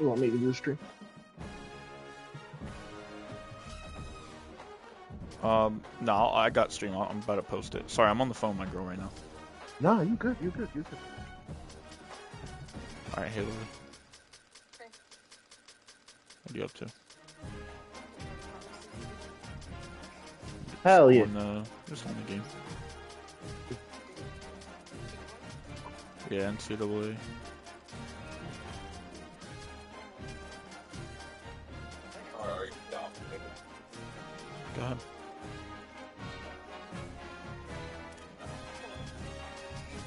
You want me to do the stream? No, I got stream. I'm about to post it. Sorry, I'm on the phone with my girl right now. Nah, you good. You good. You good. All right, Haley. What are you up to? Hell yeah. Just on the game. Yeah, NCAA. Go ahead.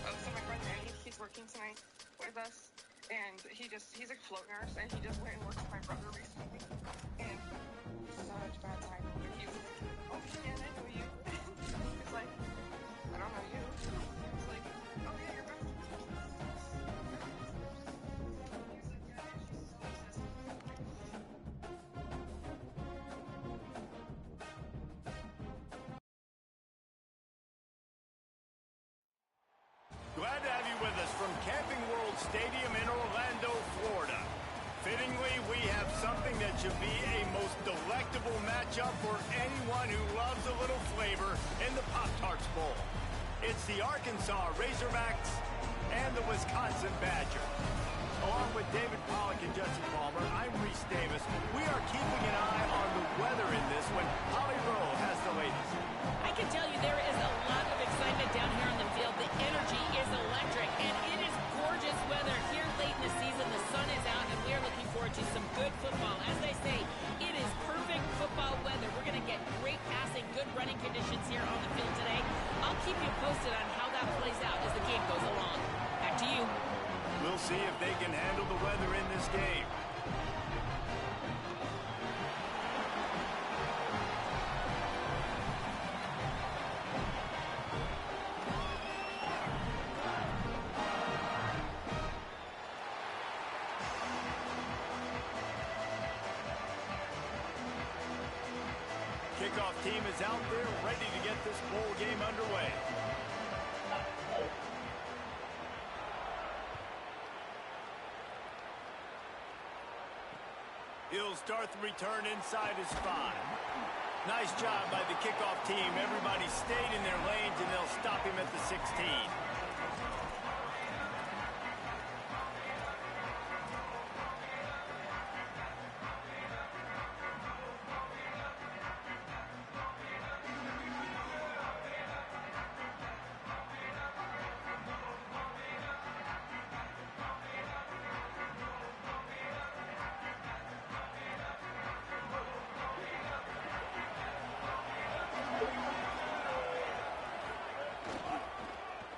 So my friend Danny, he's working tonight with us, and he's a float nurse, and he just went and worked with my brother recently, and such bad time. He's like, oh man, I know you. It's like, I don't know you. It's like, oh yeah, you're best. Glad to have you with us from Camping World Stadium in Orlando, Florida. Fittingly, we have something that should be a most delectable matchup for anyone who loves a little flavor in the Pop-Tarts Bowl. It's the Arkansas Razorbacks and the Wisconsin Badgers. Along with David Pollack and Justin Palmer, I'm Reese Davis. We are keeping an eye on the weather in this one. Holly Rowe has the latest. I can tell you there is a lot of excitement down here on the field. The energy is electric, and it is gorgeous weather here late in the season. The sun is out, and we are looking forward to some good football. As they say, it is perfect football weather. We're going to get great passing, good running conditions here on the field today. I'll keep you posted on how that plays out as the game goes along. Back to you. We'll see if they can handle the weather in this game. Kickoff team is out there ready to get this bowl game underway. He'll start the return inside his 5. Nice job by the kickoff team. Everybody stayed in their lanes, and they'll stop him at the 16.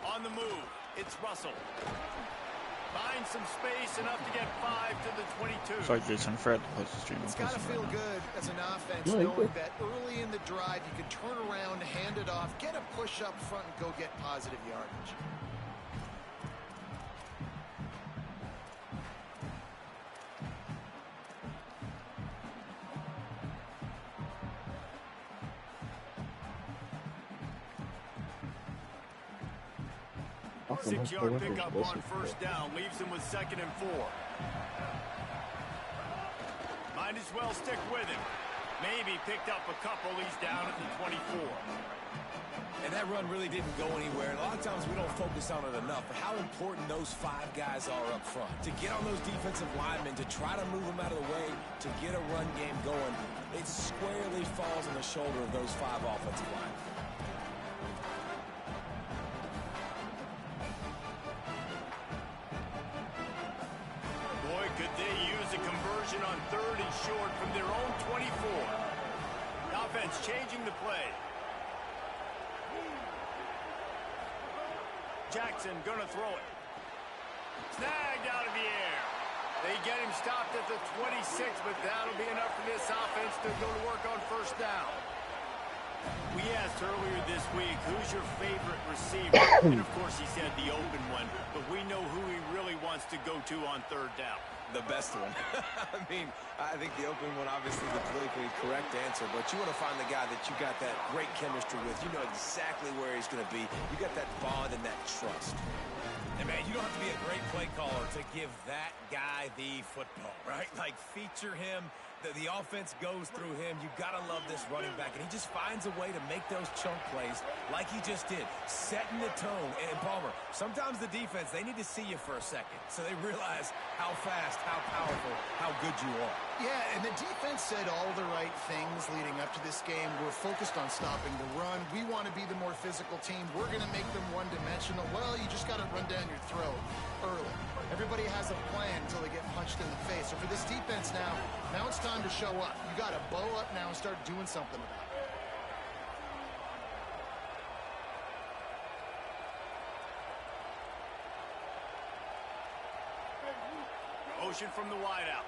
On the move, it's Russell. Finds some space, enough to get 5 to the 22. Sorry, Jason, I forgot to post the stream. It's got to feel good as an offense knowing that early in the drive you can turn around, hand it off, get a push up front, and go get positive yardage. Six-yard pickup on first down leaves him with 2nd and 4. Might as well stick with him. Maybe picked up a couple. He's down at the 24. And that run really didn't go anywhere. And a lot of times we don't focus on it enough, but how important those 5 guys are up front. To get on those defensive linemen, to try to move them out of the way, to get a run game going, it squarely falls on the shoulder of those 5 offensive linemen. Boy, could they use a conversion on 3rd and short from their own 24. The offense changing the play. Jackson gonna throw it. Snagged out of the air. They get him stopped at the 26, but that'll be enough for this offense to go to work on first down. We asked earlier this week, who's your favorite receiver? And of course he said the open one, but we know who he really wants to go to on third down. The best one. I mean, I think the open one, obviously the politically correct answer, but you want to find the guy that you got that great chemistry with. You know exactly where he's going to be. You got that bond and that trust. And, man, you don't have to be a great play caller to give that guy the football, right? Like, feature him. The offense goes through him. You got to love this running back. And he just finds a way to make those chunk plays like he just did, setting the tone. And, Palmer, sometimes the defense, they need to see you for a second so they realize how fast, how powerful, how good you are. Yeah, and the defense said all the right things leading up to this game. We're focused on stopping the run. We want to be the more physical team. We're going to make them one-dimensional. Well, you just got to run down your throat early. Everybody has a plan until they get punched in the face. So for this defense now it's time to show up. You got to bow up now and start doing something about it. Motion from the wideout.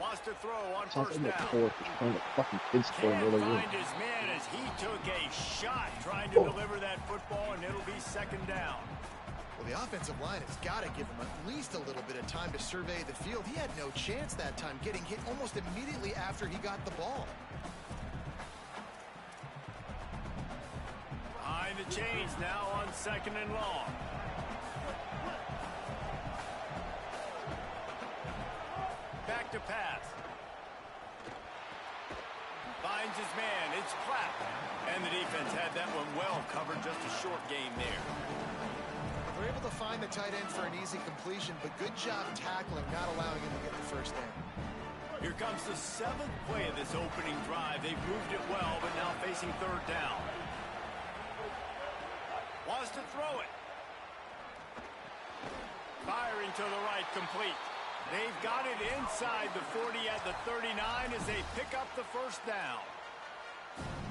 Wants to throw on first down. Trying to fucking kids for Can't another find win. his man as he took a shot trying to deliver that football, and it'll be second down. Well, the offensive line has got to give him at least a little bit of time to survey the field. He had no chance that time, getting hit almost immediately after he got the ball. Behind the chains now on second and long. Back to pass. Finds his man. It's Clapp. And the defense had that one well covered. Just a short game there. They're able to find the tight end for an easy completion, but good job tackling, not allowing him to get the first down. Here comes the seventh play of this opening drive. They've moved it well, but now facing third down. Wants to throw it. Firing to the right, complete. They've got it inside the 40 at the 39 as they pick up the first down.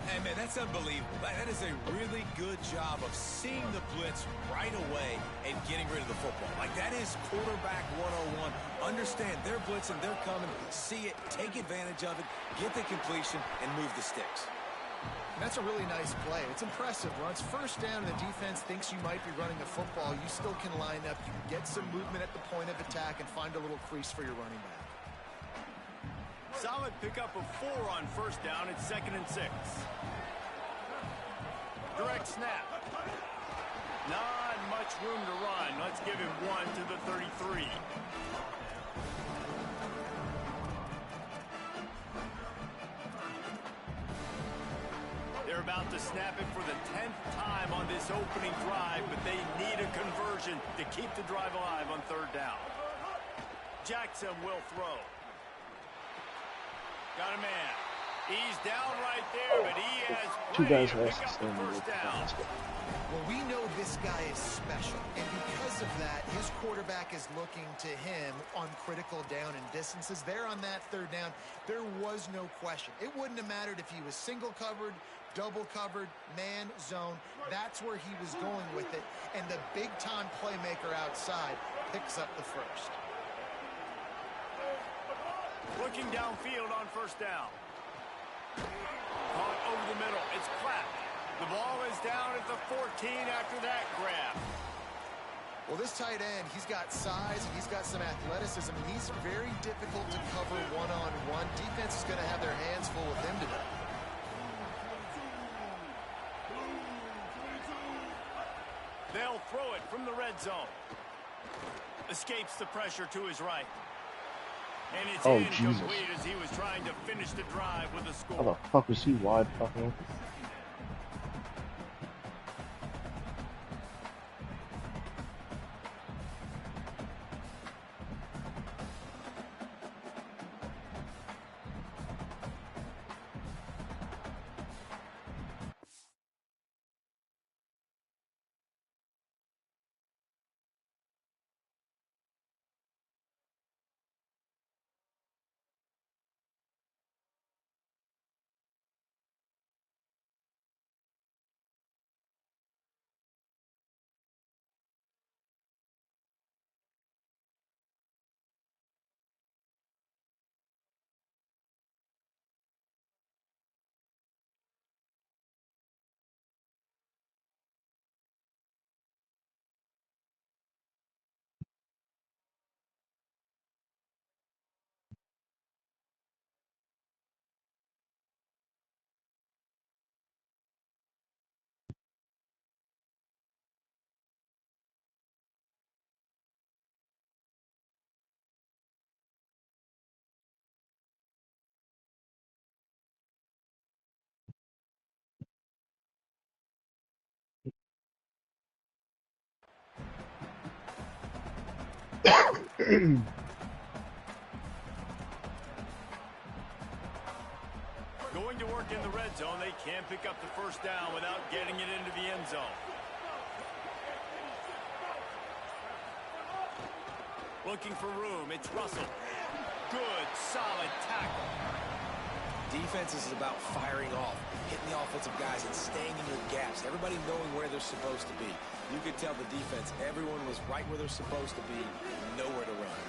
Hey, man, that's unbelievable. That is a really good job of seeing the blitz right away and getting rid of the football. Like, that is quarterback 101. Understand they're blitzing, they're coming, see it, take advantage of it, get the completion, and move the sticks. And that's a really nice play. It's impressive. Once first down and the defense thinks you might be running the football, you still can line up. You can get some movement at the point of attack and find a little crease for your running back. Solid pickup of 4 on first down. It's 2nd and 6. Direct snap. Not much room to run. Let's give him 1 to the 33. They're about to snap it for the 10th time on this opening drive, but they need a conversion to keep the drive alive on third down. Jackson will throw. Got a man. He's down right there, but he has Two guys plenty to have pick up the first down. Well, we know this guy is special, and because of that, his quarterback is looking to him on critical down and distances. There on that third down, there was no question. It wouldn't have mattered if he was single covered, double covered, man, zone. That's where he was going with it, and the big-time playmaker outside picks up the first. Looking downfield on first down. Caught over the middle. It's Clapp. The ball is down at the 14 after that grab. Well, this tight end, he's got size and he's got some athleticism, and he's very difficult to cover one-on-one. Defense is going to have their hands full with him today. They'll throw it from the red zone. Escapes the pressure to his right. And it's incomplete as he was trying to finish the drive with a score. How the fuck was he wide fucking? Going to work in the red zone, they can't pick up the first down without getting it into the end zone. Looking for room, it's Russell. Good, solid tackle. Defense is about firing off, hitting the offensive guys and staying in your gaps. Everybody knowing where they're supposed to be. You could tell the defense, everyone was right where they're supposed to be, nowhere to run.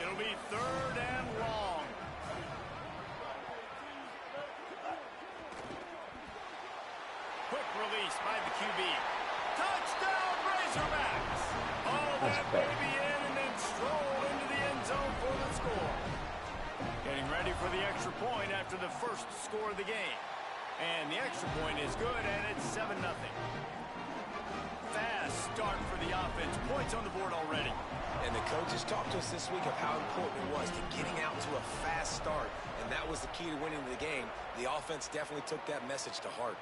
It'll be 3rd and long. Quick release by the QB. Touchdown, Razorbacks! Oh, that baby in and then stroll into the end zone for the score. Getting ready for the extra point after the first score of the game. And the extra point is good, and it's 7-0. Fast start for the offense. Points on the board already. And the coaches talked to us this week of how important it was to getting out to a fast start. And that was the key to winning the game. The offense definitely took that message to heart.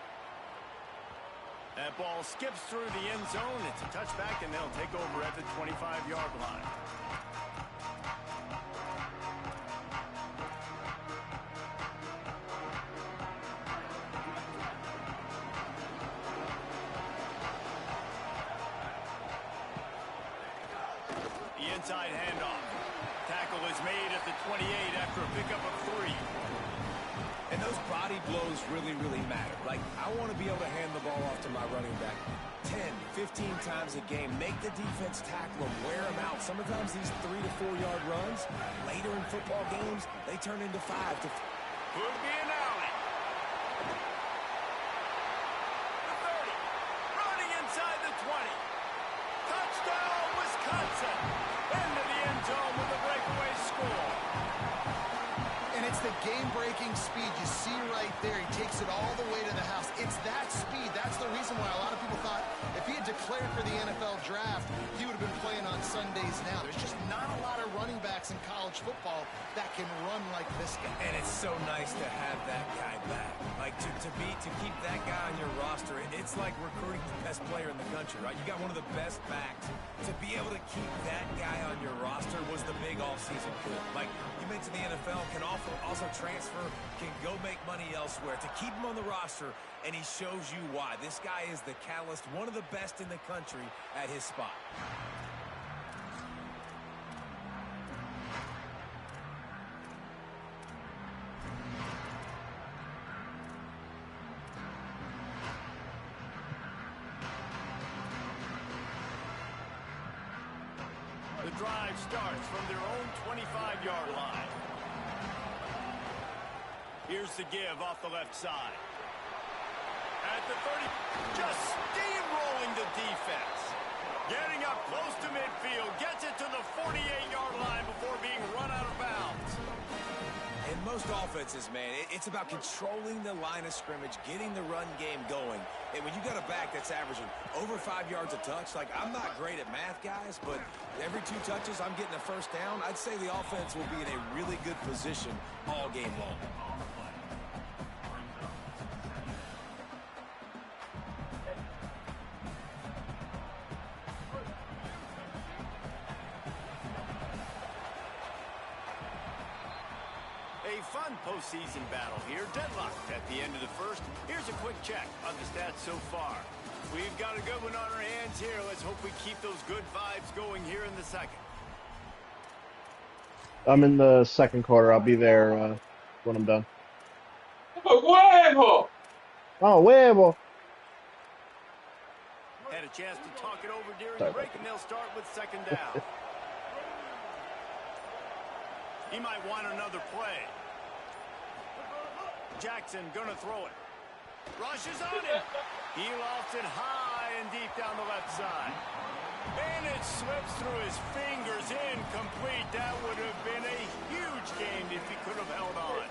That ball skips through the end zone. It's a touchback, and they'll take over at the 25-yard line. The inside handoff. Tackle is made at the 28 after a pickup of 3. And those body blows really, really matter. Like, I want to be able to hand the ball off to my running back 10, 15 times a game. Make the defense tackle them, wear them out. Sometimes these 3 to 4 yard runs, later in football games, they turn into 5 to. Could be an alley. The 30. Running inside the 20. Touchdown, Wisconsin. Into the end zone with a breakaway score. And it's the game-breaking speed you see right there. He takes it all the way to the house. It's that speed. That's the reason why a lot of people thought if he had declared for the NFL draft, he would have been playing on Sundays now. There's just not a lot of running backs in college football that can run like this guy. And it's so nice to have that guy back. Like, to keep that guy on your roster, it's like recruiting the best player in the country, right? You got one of the best backs. To be able to keep that guy on your roster was the big all-season coup. Like, you mentioned the NFL can also transfer, can go make money elsewhere. To keep him on the roster, and he shows you why. This guy is the catalyst, one of the best in the country at his spot. The drive starts from their own 25-yard line. Here's the give off the left side. At the 30, just steamrolling the defense. Getting up close to midfield, gets it to the 48-yard line before being run out of bounds. In most offenses, man, it's about controlling the line of scrimmage, getting the run game going. And when you got a back that's averaging over 5 yards a touch, like, I'm not great at math, guys, but every 2 touches, I'm getting a first down. I'd say the offense will be in a really good position all game long. A fun postseason battle here, deadlocked at the end of the first. Here's a quick check on the stats so far. We've got a good one on our hands here. Let's hope we keep those good vibes going here in the second. I'm in the second quarter. I'll be there when I'm done. ¡Huevo! Oh, huevo! Had a chance to talk it over during Sorry the break, about and they'll start with second down. He might want another play. Jackson gonna throw it. Rushes on him. He lofts it high and deep down the left side. And it slips through his fingers, incomplete. That would have been a huge game if he could have held on.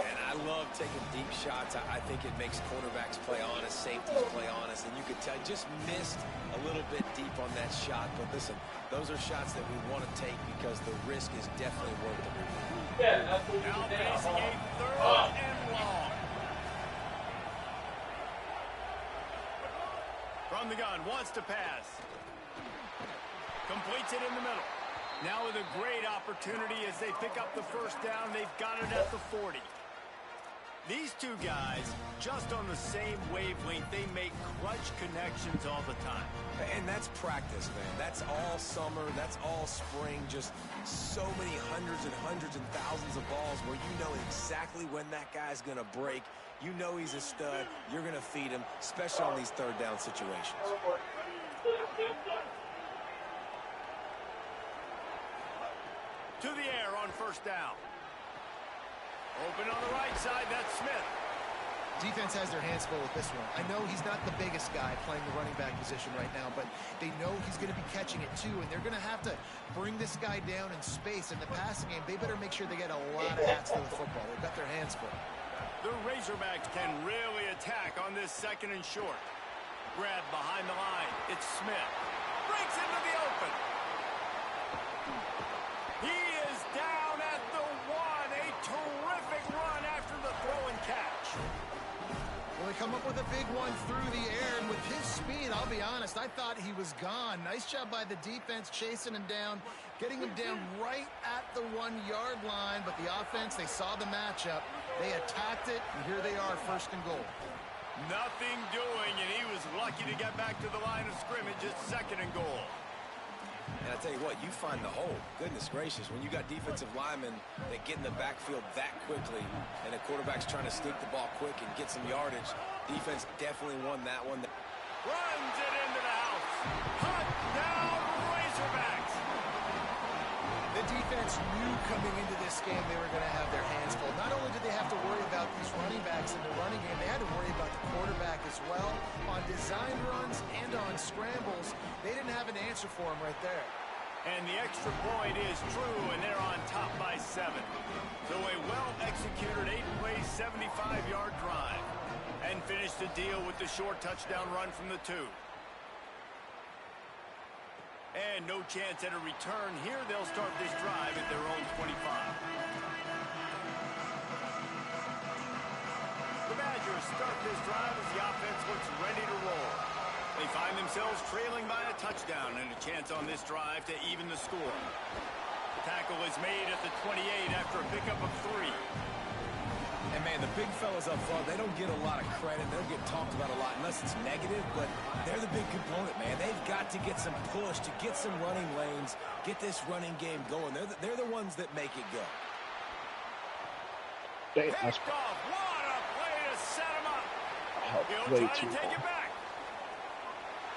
And I love taking deep shots. I think it makes quarterbacks play honest, safeties play honest. And you could tell, just missed a little bit deep on that shot. But listen, those are shots that we want to take because the risk is definitely worth it. Now facing a 3rd and long. From the gun, wants to pass. Completes it in the middle. Now with a great opportunity as they pick up the first down. They've got it at the 40. These two guys, just on the same wavelength, they make clutch connections all the time. And that's practice, man. That's all summer. That's all spring. Just so many hundreds and thousands of balls where you know exactly when that guy's going to break. You know he's a stud. You're going to feed him, especially on these third down situations. To the air on first down. Open on the right side, that's Smith. Defense has their hands full with this one. I know he's not the biggest guy playing the running back position right now, but they know he's going to be catching it too, and they're going to have to bring this guy down in space. In the passing game, they better make sure they get a lot of hats to the football. They've got their hands full. The Razorbacks can really attack on this second and short. Grab behind the line. It's Smith. Breaks into the open. He is down at the 1. A terrific run after the throw and catch. Well, they come up with a big one through the air, and with his speed, I'll be honest, I thought he was gone. Nice job by the defense chasing him down, getting him down right at the 1-yard line. But the offense, they saw the matchup. They attacked it, and here they are, first and goal. Nothing doing, and he was lucky to get back to the line of scrimmage at second and goal. And I tell you what, you find the hole. Goodness gracious, when you got defensive linemen that get in the backfield that quickly and the quarterback's trying to stick the ball quick and get some yardage, defense definitely won that one. Runs it into the house. Touchdown, Razorbacks. The defense knew coming into this game they were going to have their hands full. Not only did they have to worry about these running backs in the running game, they had to worry about the quarterback as well. On design runs and on scrambles, they didn't have an answer for him right there. And the extra point is true, and they're on top by 7. So a well-executed 8-play, 75-yard drive. And finish the deal with the short touchdown run from the 2. And no chance at a return here. They'll start this drive at their own 25. The Badgers start this drive as the offense looks ready to roll. They find themselves trailing by a touchdown and a chance on this drive to even the score. The tackle is made at the 28 after a pickup of 3. And, man, the big fellas up front, they don't get a lot of credit. They don't get talked about a lot unless it's negative, but they're the big component, man. They've got to get some push, to get some running lanes, get this running game going. They're the ones that make it go. Picked off. What a play to set him up. He'll Way try too to take far. it back.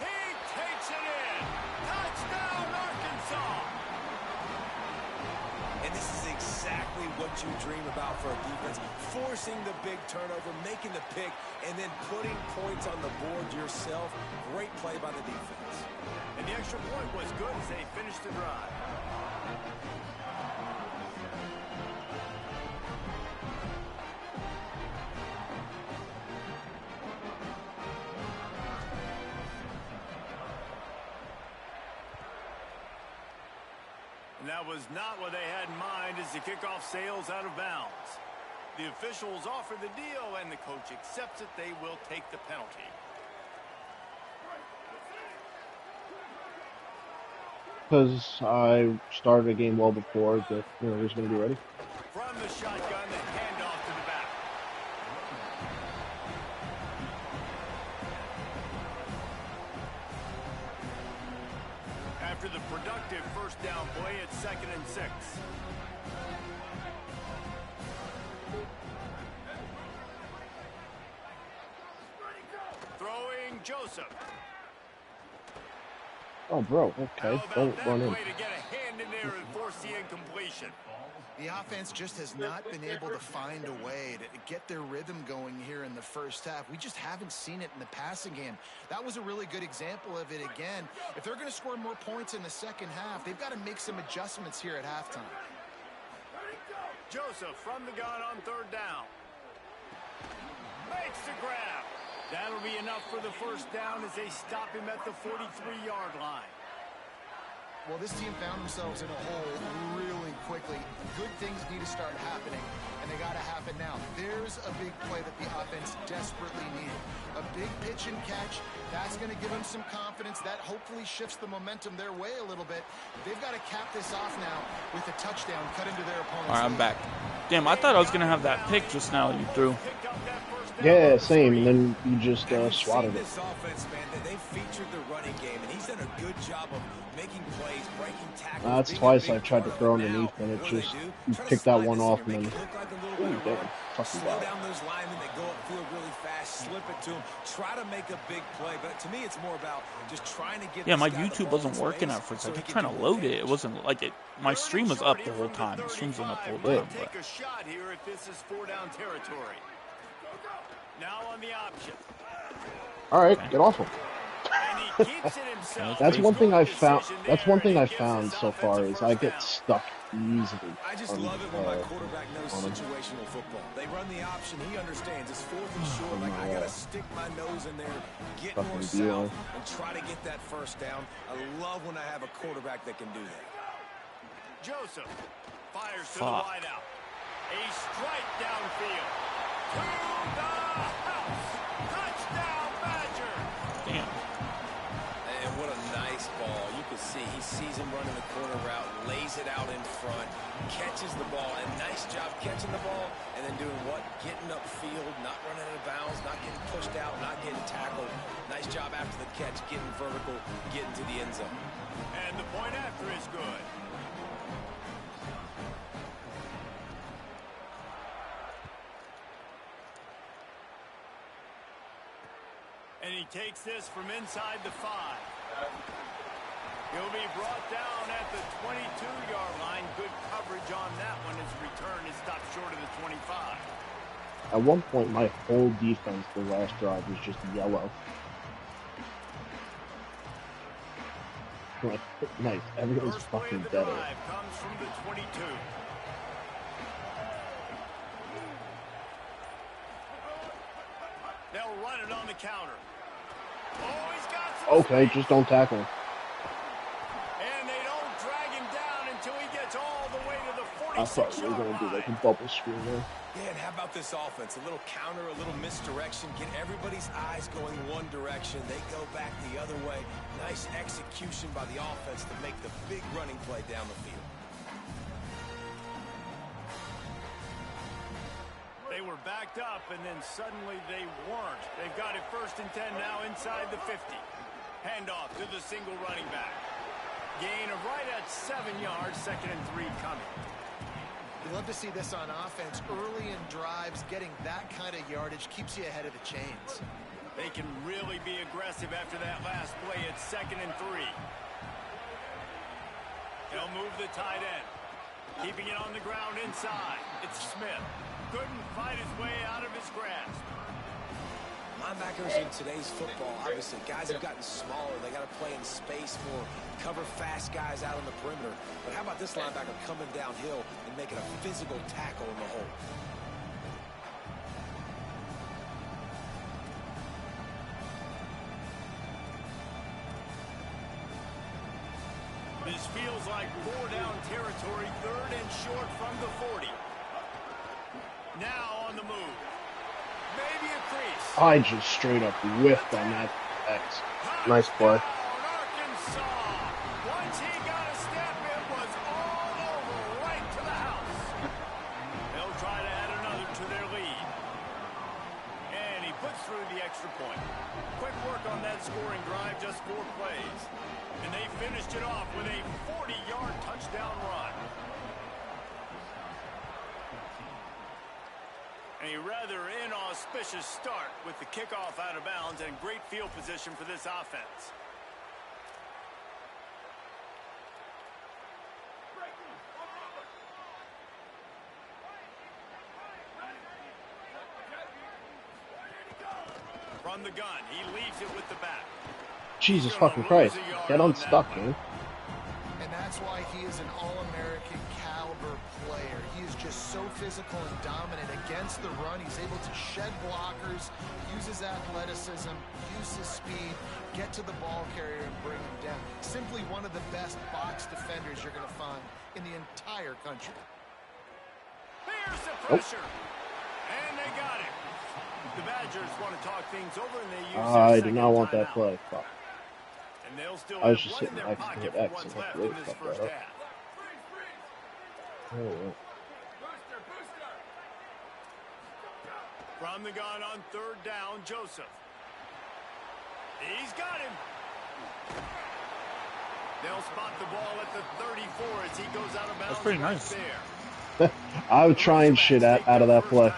He takes it in. Touchdown, Arkansas. And this is exactly what you dream about for a defense. Forcing the big turnover, making the pick, and then putting points on the board yourself. Great play by the defense. And the extra point was good as they finished the drive. And that was not what they had in mind as the kickoff sails out of bounds. The officials offer the deal, and the coach accepts it. They will take the penalty. Because I started a game well before that, he's going to be ready. From the shotgun, the handoff to the back. After the productive first down play, it's 2nd and 6. Throwing Joseph. Oh, bro, okay. Don't run in. Way to get a hand in there and force the incompletion. The offense just has not been able to find a way to get their rhythm going here in the first half. We just haven't seen it in the passing game. That was a really good example of it again. If they're going to score more points in the second half, they've got to make some adjustments here at halftime. Joseph from the gun on 3rd down. Makes the grab. That'll be enough for the first down as they stop him at the 43-yard line. Well, this team found themselves in a hole really quickly. Good things need to start happening, and they got to happen now. There's a big play that the offense desperately needed. A big pitch and catch That's going to give them some confidence. That hopefully shifts the momentum their way a little bit. They've got to cap this off now with a touchdown cut into their opponent's All right, I'm lead. back. Damn, I thought I was going to have that pick just now that you threw. Yeah, same. And then you just swatted it. This offense, man, they featured the running game, and he's done a good job of making plays, breaking tackles. That's twice I've tried to throw underneath, and it just, you pick that one off, and then, ooh, damn, fucking slow wow. down those linemen that go upfield really fast, slip it to them, try to make a big play. But to me, it's more about just trying to get. Yeah, my YouTube wasn't working at first. I kept trying to load it. It wasn't like it. My stream was up the whole time. The stream's been up the whole time. Take a shot here if this is 4-down territory. Now on the option. All right, get off him. And he keeps it himself. That's one thing I've found. That's one thing I've found so far is I get stuck easily. I just love it when my quarterback knows situational football. They run the option. He understands it's 4th and short. Like, I got to stick my nose in there, get more south, and try to get that first down. I love when I have a quarterback that can do that. Joseph fires to the wideout. A strike downfield. To the house. Touchdown, Badger. Damn. And what a nice ball. You can see he sees him running the corner route, lays it out in front, catches the ball, and nice job catching the ball, and then doing what? Getting upfield, not running out of bounds, not getting pushed out, not getting tackled. Nice job after the catch, getting vertical, getting to the end zone. And the point after is good. And he takes this from inside the 5. He'll be brought down at the 22-yard line. Good coverage on that one. His return is stopped short of the 25. At one point, my whole defense the last drive was just yellow. Like, nice. Everything's fucking better. Comes from the 22. They'll run it on the counter. Oh, he's got some Okay, just don't tackle him. And they don't drag him down until he gets all the way to the 46-yard line. I thought we were going to do like a bubble screen there. Yeah, and how about this offense? A little counter, a little misdirection, get everybody's eyes going one direction. They go back the other way. Nice execution by the offense to make the big running play down the field. They were backed up, and then suddenly they weren't. They've got it 1st and 10 now inside the 50. Handoff to the single running back. Gain of right at 7 yards, 2nd and 3 coming. You love to see this on offense. Early in drives, getting that kind of yardage keeps you ahead of the chains. They can really be aggressive after that last play at 2nd and 3. They'll move the tight end. Keeping it on the ground inside. It's Smith. Couldn't fight his way out of his grasp. Linebackers in today's football, obviously, guys have gotten smaller. They got to play in space more, cover fast guys out on the perimeter. But how about this linebacker coming downhill and making a physical tackle in the hole? This feels like 4-down territory, 3rd and short from the 40. Now on the move. Maybe a crease. I just straight up whiffed on that X. Nice play. Arkansas. Once he got a step, it was all over right to the house. They'll try to add another to their lead. And he puts through the extra point. Quick work on that scoring drive, just 4 plays. And they finished it off with a 40-yard touchdown run. A rather inauspicious start with the kickoff out of bounds and great field position for this offense. From the gun, he leaves it with the back. Jesus fucking Christ. Get unstuck, man. And that's why he is an all-American caliber player. He is just so physical and dominant against the run. He's able to shed blockers, use his athleticism, use his speed, get to the ball carrier and bring him down. Simply one of the best box defenders you're going to find in the entire country. Here's the pressure. And they got him. The Badgers want to talk things over, and they use I their did second not want that timeout. play. Fuck. And they'll still I was have just one in hitting their X to pocket hit for X what's and left hopefully in it this fucked first that up. half. Oh, From the gun on third down, Joseph. He's got him. They'll spot the ball at the 34 as he goes out of bounds. That's pretty nice. There. I was trying shit out of that play.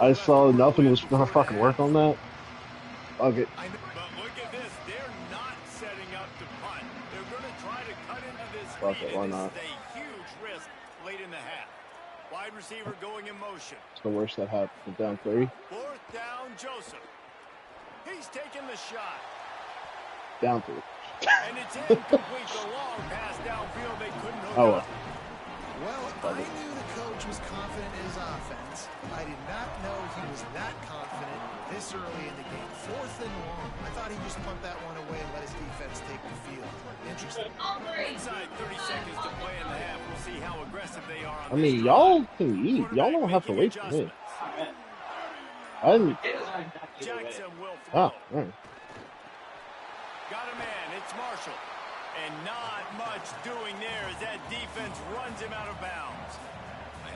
I saw nothing was gonna fucking work on that. Okay. But look at this. They're not setting up to punt. They're going to try to cut into this Fuck lead, it, why and this not? is a huge risk late in the half. Wide receiver going in motion. It's the worst that happened. Down 3. Fourth down, Joseph. He's taking the shot. Down 3. And it's incomplete. The long pass downfield. They couldn't hook Oh, up. Well, I knew the coach was confident in his offense. I did not know he was that confident this early in the game. 4th and long. I thought he'd just punt that one away and let his defense take the field. Interesting. Inside 30 seconds to play in the half. We'll see how aggressive they are on I mean, this y'all drive. can eat. Y'all don't have to wait for me. I didn't. Jackson will Ah, throw. alright. Got a man. It's Marshall. And not much doing there as that defense runs him out of bounds.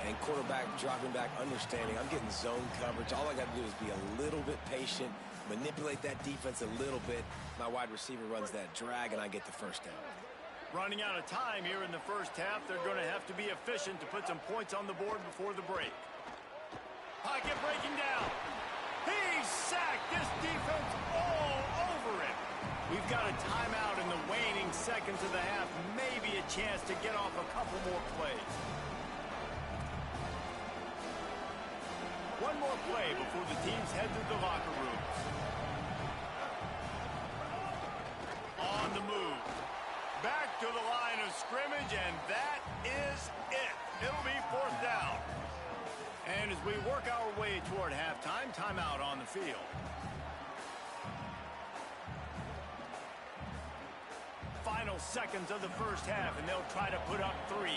And quarterback dropping back, understanding. I'm getting zone coverage. All I got to do is be a little bit patient, manipulate that defense a little bit. My wide receiver runs that drag, and I get the first down. Running out of time here in the first half. They're going to have to be efficient to put some points on the board before the break. Pocket breaking down. He's sacked. This defense all over him. We've got a timeout in the waning seconds of the half. Maybe a chance to get off a couple more plays. One more play before the teams head to the locker rooms. On the move. Back to the line of scrimmage, and that is it. It'll be 4th down. And as we work our way toward halftime, timeout on the field. Final seconds of the first half, and they'll try to put up 3.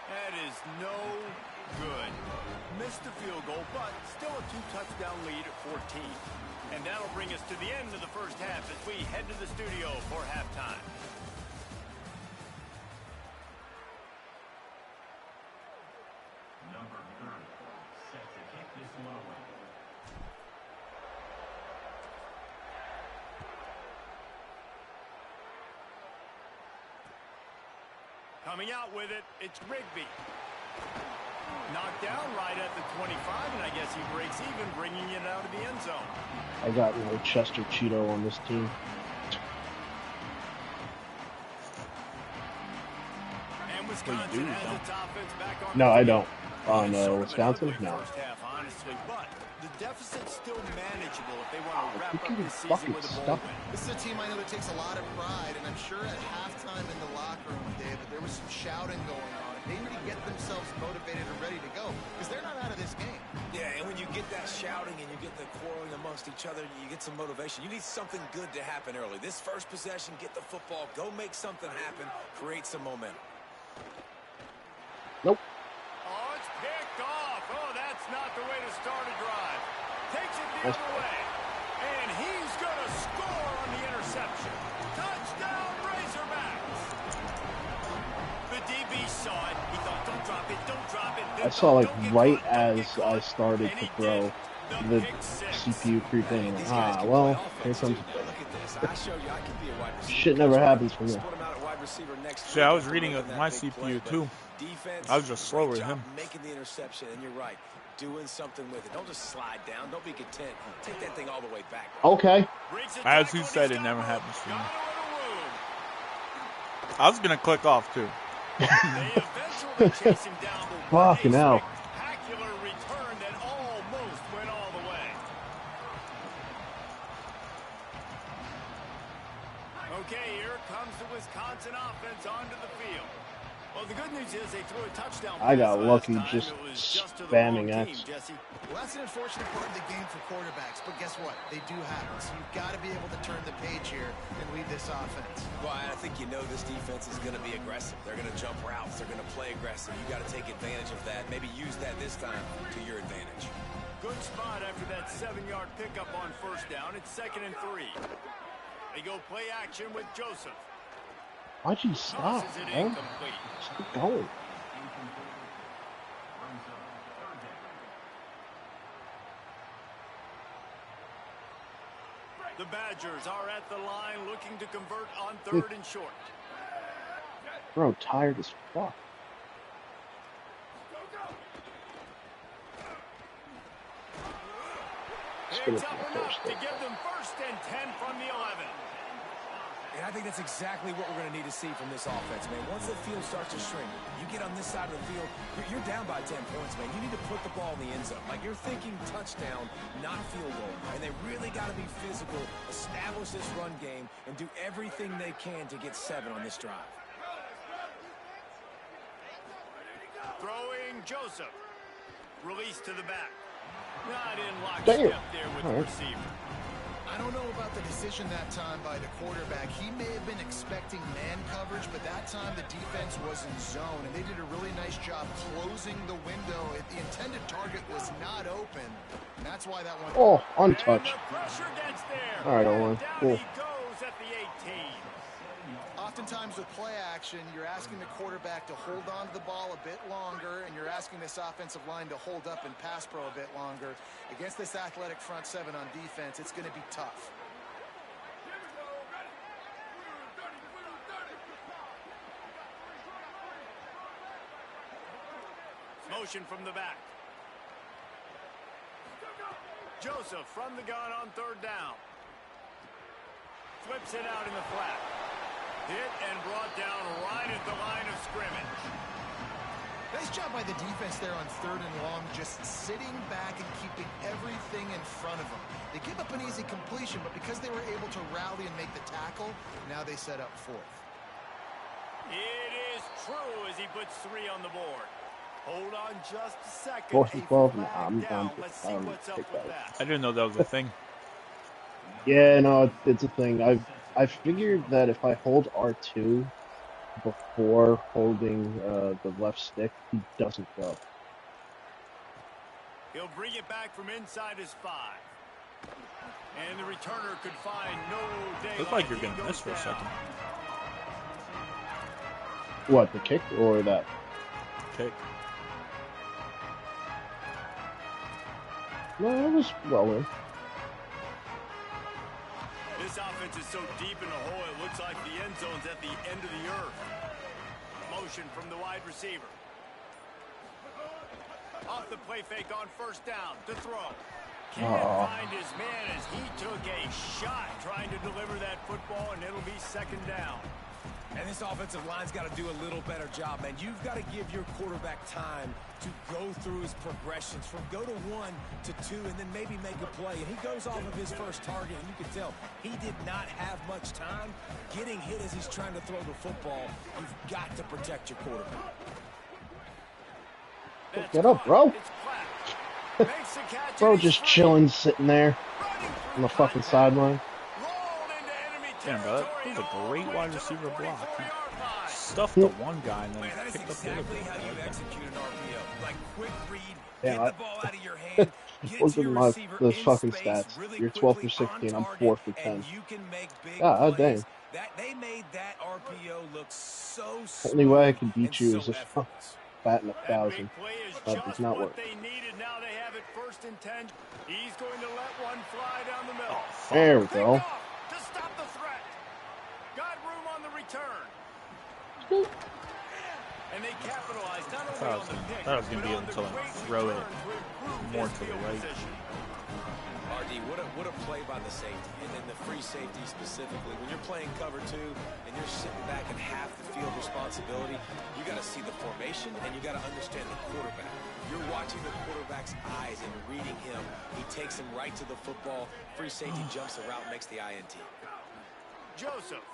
That is no good. Missed the field goal, but still a 2-touchdown lead at 14. And that'll bring us to the end of the first half as we head to the studio for halftime. Number 30, set to kick this one away. Coming out with it, it's Rigby. Knocked down right at the 25, and I guess he breaks even, bringing it out of the end zone. I got no Chester Cheeto on this team. And Wisconsin has its offense back on. No, the I field. don't. Oh, It's no, sort of an Wisconsin? ugly No. First half, honestly, but the deficit's still manageable if they want to wrap Look up at this his season fucking with a bowl stuff. win. This is a team I know that takes a lot of pride, and I'm sure at halftime in the locker room, David, there was some shouting going on. They need to get themselves motivated and ready to go, because they're not out of this game. Yeah, and when you get that shouting and you get the quarreling amongst each other, you get some motivation. You need something good to happen early. This first possession, get the football, go make something happen, create some momentum. Nope. Oh, it's picked off. Oh, that's not the way to start a drive. Takes it the other way. And he's going to score on the interception. Touchdown, Razorbacks. The DB saw it. He thought, don't drop it, don't drop it. I saw like right as I started to throw, the CPU creep in. And ah, well, here comes. Shit never happens for me. See, I was reading of my CPU too. I was just slower than him. Making the interception, and you're right. Doing something with it. Don't just slide down. Don't be content. Take that thing all the way back. Okay. As he said, it never happens for me. I was gonna click off too. Fucking hell. Spectacular return that almost went all the way. Okay, here comes the Wisconsin offense onto the field. Well, the good news is they threw a touchdown I pass got last lucky time. just It was just to the wrong spamming team, X. Jesse. Well, that's an unfortunate part of the game for quarterbacks, but guess what? They do happen. So you've got to be able to turn the page here and lead this offense. Well, I think you know this defense is going to be aggressive. They're going to jump routes. They're going to play aggressive. You got to take advantage of that. Maybe use that this time to your advantage. Good spot after that 7-yard pickup on first down. It's 2nd and 3. They go play action with Joseph. Why'd you stop, Tosses it man? incomplete. Just keep going. The Badgers are at the line looking to convert on 3rd and short. Bro, tired as fuck. It's up enough to give them 1st and 10 from the 11. And I think that's exactly what we're going to need to see from this offense, man. Once the field starts to shrink, you get on this side of the field, you're down by 10 points, man. You need to put the ball in the end zone. Like, you're thinking touchdown, not field goal. And they really got to be physical, establish this run game, and do everything they can to get 7 on this drive. Throwing Joseph. Release to the back. Not in Damn. lockstep there with the receiver. I don't know about the decision that time by the quarterback. He may have been expecting man coverage, but that time the defense was in zone, and they did a really nice job closing the window. The intended target was not open, and that's why that one... Oh, untouched. And the pressure gets there. All right, Owen. Down Cool. he goes at the 18. Oftentimes with play action, you're asking the quarterback to hold on to the ball a bit longer, and you're asking this offensive line to hold up and pass pro a bit longer. Against this athletic front 7 on defense, it's going to be tough. Motion from the back. Joseph from the gun on 3rd down. Flips it out in the flat. Hit and brought down right at the line of scrimmage. Nice job by the defense there on 3rd and long, just sitting back and keeping everything in front of them. They give up an easy completion, but because they were able to rally and make the tackle, now they set up 4th. It is true as he puts 3 on the board. Hold on just a second. 4th and 12. Nah, A I'm flag down. down. Let's see what's up with that. I didn't know that was a thing. Yeah, no, it's a thing. I figured that if I hold R2 before holding the left stick, he doesn't go. He'll bring it back from inside his 5. And the returner could find no daylight. Looks like you're He going to goes miss for a down. second. What, the kick or that? Kick. No, it was well in. This offense is so deep in the hole, it looks like the end zone's at the end of the earth. Motion from the wide receiver. Off the play fake on 1st down to throw. Can't find his man as he took a shot trying to deliver that football, and it'll be 2nd down. And this offensive line's got to do a little better job, man. You've got to give your quarterback time to go through his progressions from go to 1 to 2 and then maybe make a play. And he goes off of his first target, and you can tell he did not have much time getting hit as he's trying to throw the football. You've got to protect your quarterback. Get up, bro. It's Platt. Makes the catch, Bro, and he's just free. chilling, sitting there Running on the through fucking contact. sideline. Rolled into enemy Damn, bro, that territory was a all great the way wide to the receiver block. 44-yard line. Stuffed the one guy and then Man, that is picked up the other exactly guy. how you execute an RPO. Like, quick read, Yeah, get the ball out of your hand, get it Look to at your my receiver the in fucking space stats. really You're 12 for quickly on 16. I'm target, 4 for 10. and you can make big God plays. dang. That they made that RPO look so Only way I smooth can beat and you so is if I'm effortless. batting That 1,000. big play is That just does not what work. they needed. Now they have it 1st and 10. He's going to let one fly down the middle. There we Picked go. off to stop the threat. Got room on the return. And they capitalized not only on the pick, That was gonna but be on the until I great throw it return to improve more his to the field right. position. RD, what a play by the safety, and then the free safety specifically. When you're playing cover 2 and you're sitting back in half the field responsibility, you got to see the formation and you got to understand the quarterback. You're watching the quarterback's eyes and reading him. He takes him right to the football. Free safety jumps the route, makes the INT. Joseph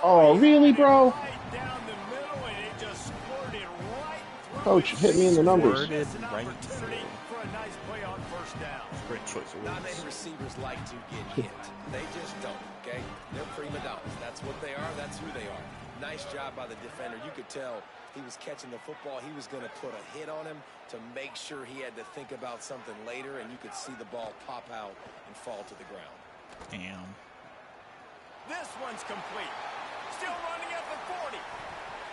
Oh, really, bro? Right down the middle, and it just squirted right through Coach, his hit me in the numbers. Squirted Missed an right opportunity through. for a nice play on first down. Great choice of Not many words. receivers like to get hit. They just don't, okay? They're prima donnas. That's what they are. That's who they are. Nice job by the defender. You could tell he was catching the football. He was going to put a hit on him to make sure he had to think about something later, and you could see the ball pop out and fall to the ground. Damn. This one's complete. Still running at the 40.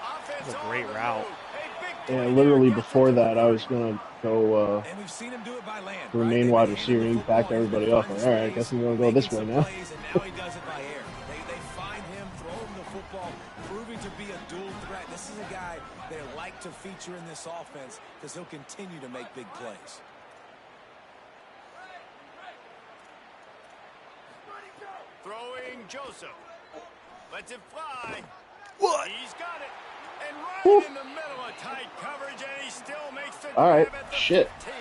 Offense That's a on great the route. move. A big Yeah, play literally there. Gets before it to the that, I was 30. gonna go And we've seen him do it by land, to right? remain They've wide been receiver. handing He the football. backed He's been everybody up. Like, finding all right, I space, guess I'm gonna go making this way some now. plays, and now he does it by air. They find him, throw him the football, proving to be a dual threat. This is a guy they like to feature in this offense because he'll continue to make big plays. Throwing Joseph. Lets it fly. What? He's got it. And Whew. right in the middle of tight coverage, and he still makes the All right, grab at the shit. 15.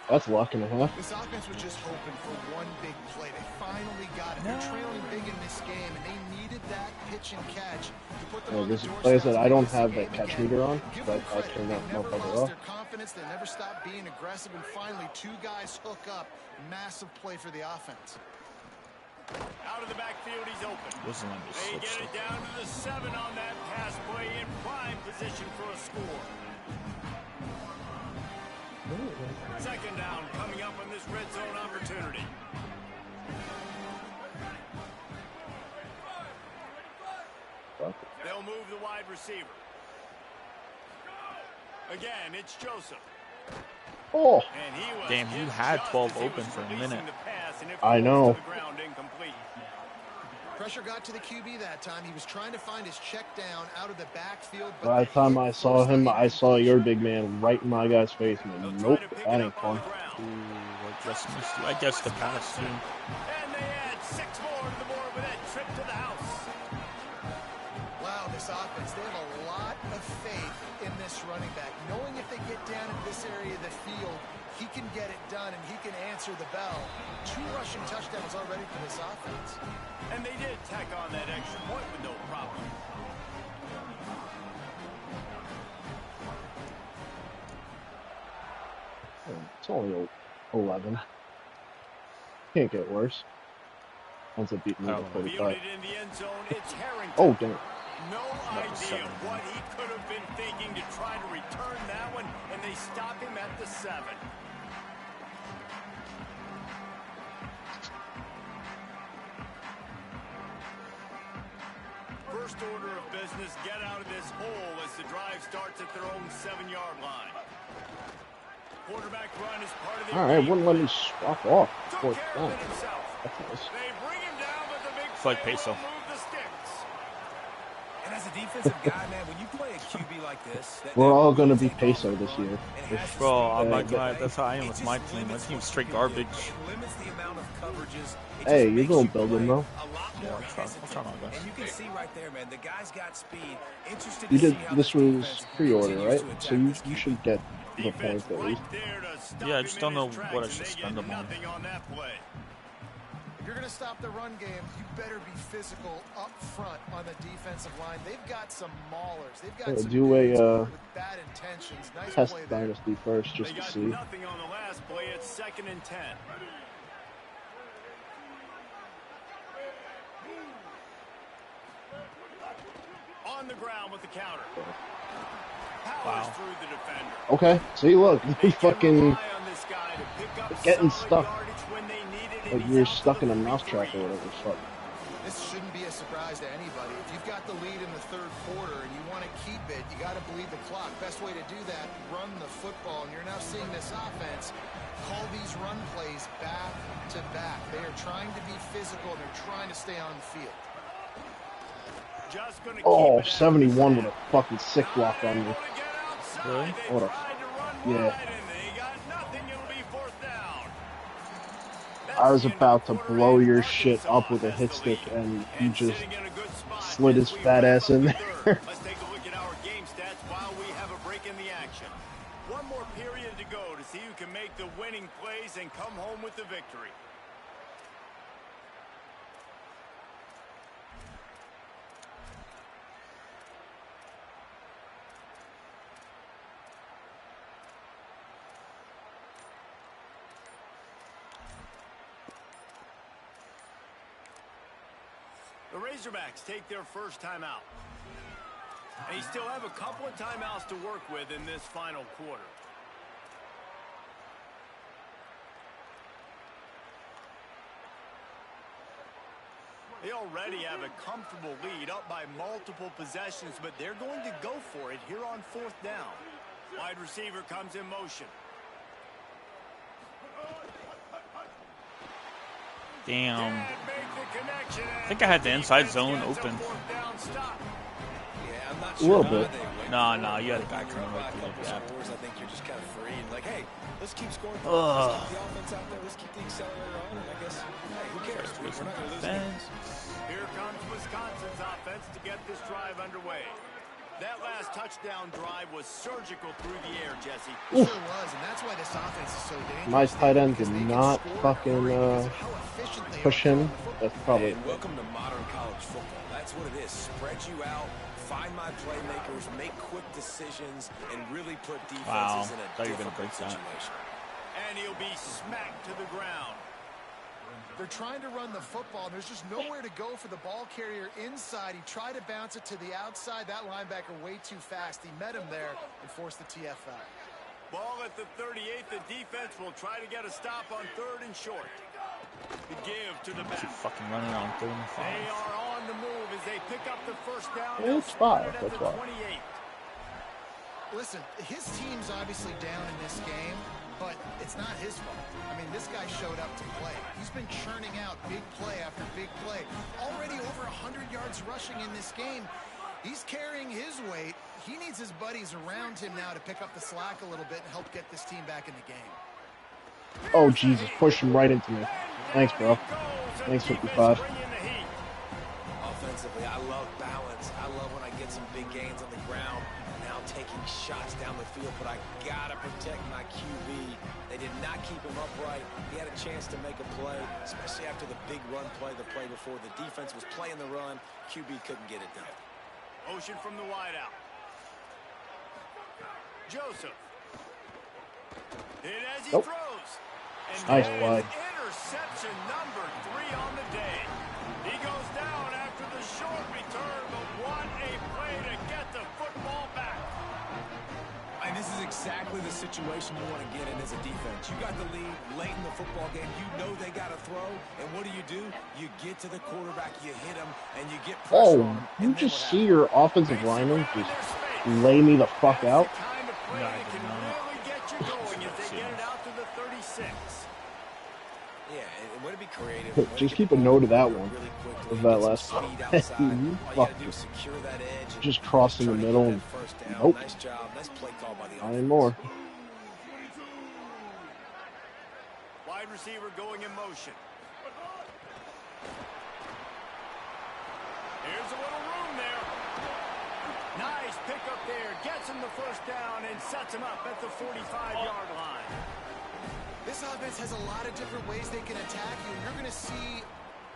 That's luck and a half. This offense was just hoping for one big play. They finally got it. They're trailing big in this game, and they needed that pitch and catch to put them on the doorstep. Like I said, I don't to have win that this catch game meter on, again. Give but them I credit. turned that They never motherfucker lost off. their confidence. They never stopped being aggressive, and finally, two guys hook up. Massive play for the offense. Out of the backfield, he's open. Wasn't like They this get it down to the 7 on that pass play in prime position for a score. Second down coming up on this red zone opportunity. They'll move the wide receiver. Again, it's Joseph. Oh, And he was Damn, hit you had just 12 as he open was for a releasing minute. the pass, and it I falls know. to the ground incomplete. Pressure got to the QB that time. He was trying to find his check down out of the backfield. But by the time I saw him, I saw your big man right in my guy's face. They'll Man, try nope, to pick that it ain't up on fun. the ground. Ooh, I just missed you. I guess the pass too. And they add 6 more to the board with that trip to the house. Wow, this offense, they have a lot of faith in this running back. Knowing if they get down in this area of the field, he can get it done and he can answer the bell. 2 rushing touchdowns already for this offense. And they did tack on that extra point with no problem. It's only 11. Can't get worse. Ends up beating me by Oh. 45. Fielded in the end zone, it's Harrington. Oh, damn. No idea 7. what he could have been thinking to try to return that one, and they stop him at the 7. First order of business, get out of this hole as the drive starts at their own 7-yard line. Quarterback run is part of the All right, wouldn't let me swap off. Took Fourth care down. of it himself. That's nice. They bring him down, but the big It's like play Peso. will move the sticks. And as a defensive guy, man, when you play a QB like this, We're all going to be Peso this year. Bro, I'm not Yeah, glad. That's how I am with my team. My team's straight garbage. It limits the amount of coverages. It Hey, just you're makes going you to build him, play though. a lot Yeah, more I'll try hesitant. my best. And you can see right there, man, the guy's got speed. Interested You to did. see how This was defense pre-order, continues right? to attack So you this QB. should get the Defense points at right least. there to stop Yeah, I him just in don't know his what I tracks, should and they spend get them on. nothing on that play. If you're going to stop the run game, you better be physical up front on the defensive line. They've got some maulers. They've got some Do dudes a with bad intentions. Nice test play there. dynasty first, They just to got see. nothing on the last play. It's 2nd and 10. On the ground with the counter. Powers Wow. through the defender. Okay, see, look, They you can fucking rely on this guy to pick up getting solid stuck. yardage when they need it, and Like he's you're out to stuck the in a mousetrap 3-3. or whatever. Fuck. This shouldn't be a surprise to anybody. If you've got the lead in the 3rd quarter and you want to keep it, you got to bleed the clock. Best way to do that, run the football. And you're now seeing this offense call these run plays back to back. They are trying to be physical, and they're trying to stay on the field. Just gonna Oh, keep it at 71 the with a fucking sick block on me. able to get outside. Really? They What a- tried to run yeah. wide, and they got nothing. It'll be 4th down. That's I was the end of about the to quarter, blow and your shit Arkansas up with a has hit the stick, lead. and he And just sitting in a good spot slid as his we fat wrap ass up in the there. 3rd. Let's take a look at our game stats while we have a break in the action. One more period to go to see who can make the winning plays and come home with the victory. The Razorbacks take their first timeout. And they still have a couple of timeouts to work with in this final quarter. They already have a comfortable lead, up by multiple possessions, but they're going to go for it here on 4th down. Wide receiver comes in motion. Damn. I think I had the inside zone open. Yeah, I'm not A little bit. No, you had a guy coming right through the gap. I think you're just kind of free and like, hey, let's keep scoring. Ugh. Let's keep the offense out there. Let's keep the accelerator on. And I guess, hey, who cares? We're not going to lose Defense. Here comes Wisconsin's offense to get this drive underway. That last touchdown drive was surgical through the air, Jesse. It sure was, and that's why this offense is so dangerous. My tight end did because they can not score fucking great because of how efficient they push are him. throwing the football. That's probably And welcome to modern college football. That's what it is. Spread you out, find my playmakers, make quick decisions, and really put defenses in a Thought you were gonna difficult break that. situation. And he'll be smacked to the ground. They're trying to run the football, and there's just nowhere to go for the ball carrier inside. He tried to bounce it to the outside. That linebacker way too fast. He met him there and forced the TFL. Ball at the 38. The defense will try to get a stop on 3rd and short. The give to the back. Keep fucking running on 3rd and 5. They are on the move as they pick up the first down. Yeah, it's 5. That's why. 28. Listen, his team's obviously down in this game, but it's not his fault. I mean, this guy showed up to play. He's been churning out big play after big play. Already over 100 yards rushing in this game. He's carrying his weight. He needs his buddies around him now to pick up the slack a little bit and help get this team back in the game. Oh, Jesus. Push him right into me. Thanks, bro. Thanks, 55. Offensively, I love balance. I love when I get some big gains on the ground. Now taking shots down the field, but I gotta protect my QB. They did not keep him upright. He had a chance to make a play, especially after the big run play the play before. The defense was playing the run. QB couldn't get it done. Motion from the wideout. Joseph. Hit as he throws. And Nice that play. is interception number 3 on the day. He goes down after the short return, but what a play to get the football back. And this is exactly the situation you want to get in as a defense. You got the lead late in the football game. You know they got to throw. And what do? You get to the quarterback, you hit him, and you get pressure on him. You just see your offensive lineman just lay me the fuck out? No, I did not. Really get you going as they get it out to the 36. Yeah, and way to be creative. Just keep a note of that one. Really quickly, Of that get some last speed one. outside. You All you fucked gotta do it. is secure that edge and Just cross in the try to get middle that and first down. nope. Nice job. Nice play call by the Not offense. anymore. Wide receiver going in motion. Here's a little room there. Nice pick up there. Gets him the first down and sets him up at the 45-yard line. This offense has a lot of different ways they can attack you, and you're going to see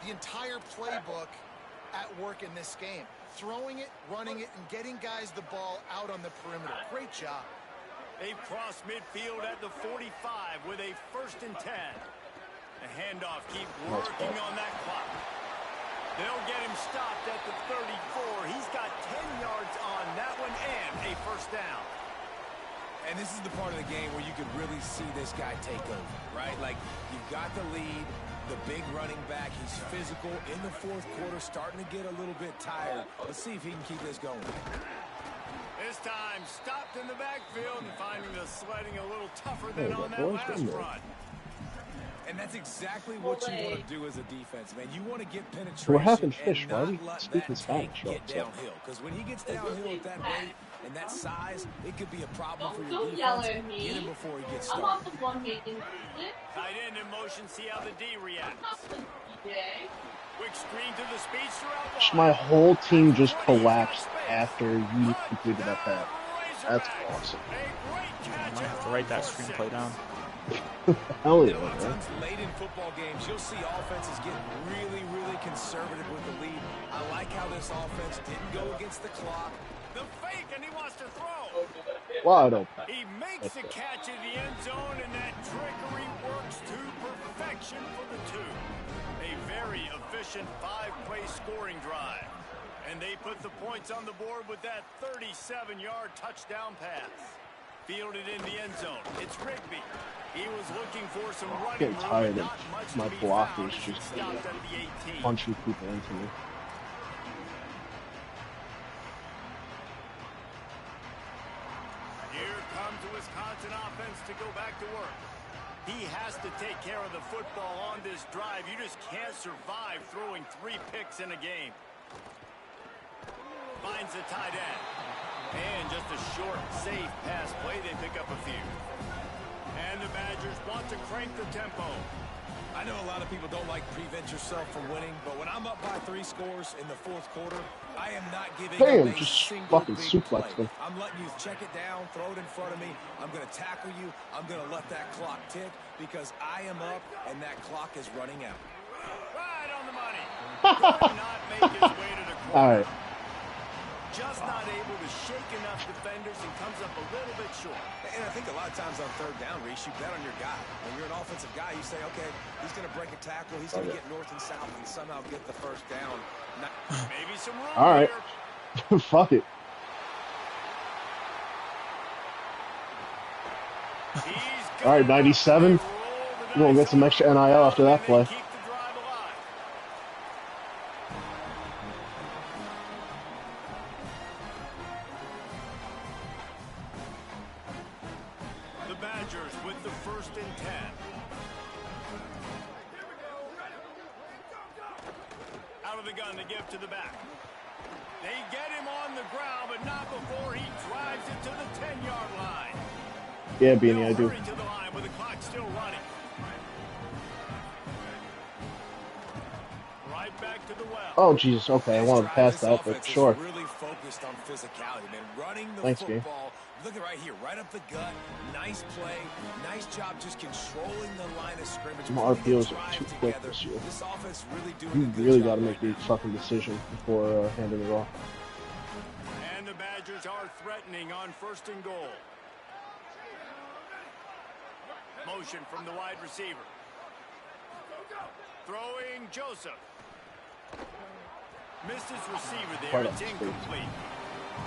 the entire playbook at work in this game. Throwing it, running it, and getting guys the ball out on the perimeter. Great job. They've crossed midfield at the 45 with a 1st and 10. The handoff keep working on that clock. They'll get him stopped at the 34. He's got 10 yards on that one and a first down. And this is the part of the game where you could really see this guy take over, right? Like, you've got the lead, the big running back. He's physical in the 4th quarter, starting to get a little bit tired. Let's see if he can keep this going. This time stopped in the backfield and finding the sledding a little tougher than on that last run. And that's exactly what you want to do as a defense, man. You want to get penetration. We're having fish. And Why are not we let speaking that Spanish tank all get of a sudden? downhill. Because when he gets downhill at that rate and that size, it could be a problem for your Don't yell defense. at me. Get him before he gets I'm started. not the one making it. Tight end in motion, see how the D reacts. Not the DJ. Quick screen to the speedster out My wide. whole team just collapsed after you completed that pass. That's awesome. A great catch. Might have to write that screenplay down. Hell You yeah, know, at man. times late in football games, you'll see offenses get really, really conservative with the lead. I like how this offense didn't go against the clock. The fake, and he wants to throw. wide open. He makes That's the it. catch in the end zone, and that trickery works to perfection for the two. A very efficient 5-play scoring drive. And they put the points on the board with that 37-yard touchdown pass. Fielded in the end zone. It's Rigby. He was looking for some running Getting room, tired and of not much my to be blockers found as he just stopped at the 18. punching people into me. Here comes the Wisconsin offense to go back to work. He has to take care of the football on this drive. You just can't survive throwing 3 picks in a game. Finds the tight end. And just a short, safe pass play. They pick up a few. And the Badgers want to crank the tempo. I know a lot of people don't like prevent yourself from winning, but when I'm up by 3 scores in the 4th quarter, I am not giving Damn, up a just single fucking big suplexed play. him. I'm letting you check it down, throw it in front of me. I'm going to tackle you. I'm going to let that clock tick because I am up and that clock is running out. Right on the money. Could not make his way to the corner. All right. Just not able to shake enough defenders and comes up a little bit short. And I think a lot of times on 3rd down, Reese, you bet on your guy. When you're an offensive guy, you say, okay, he's going to break a tackle. He's going to get north and south and somehow get the 1st down. Maybe some room All right. here. Fuck it. All right, 97. We'll get some extra NIL after that play. The Badgers with the 1st and 10. Out of the gun to give to the back. They get him on the ground, but not before he drives it to the 10-yard line. Yeah, Beanie, I do. Hurry to the line with the clock still running. Right back to the well. Oh, Jesus. Okay, I wanted to pass that, but sure. Really focused on physicality, man. Running the Thanks, football. Look at right here, right up the gut. Nice play. Nice job just controlling the line of scrimmage. My RPOs are too quick this year. This offense really doing You a good really job got to right make the now. fucking decision before handing it off. And the Badgers are threatening on 1st and goal. Motion from the wide receiver. Throwing Joseph. Missed his receiver there. It's incomplete.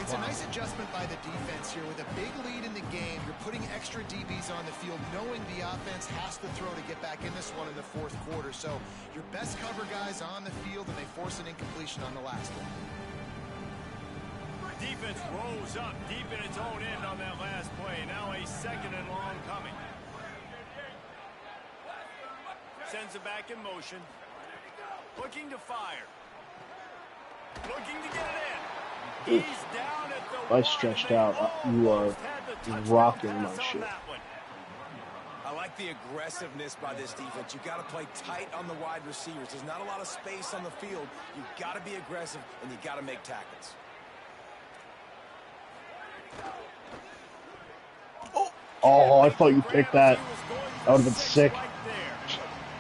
It's a nice adjustment by the defense here. With a big lead in the game, you're putting extra DBs on the field, knowing the offense has to throw to get back in this one in the 4th quarter. So your best cover guys on the field, and they force an incompletion on the last one. Defense rose up deep in its own end on that last play. Now a 2nd and long coming. Sends it back in motion. Looking to fire. Looking to get it in. He's down at the If I stretched out, you are rocking my shit. I like the aggressiveness by this defense. You got to play tight on the wide receivers. There's not a lot of space on the field. You got to be aggressive, and you got to make tackles. Oh, I thought you picked that. That would have been sick.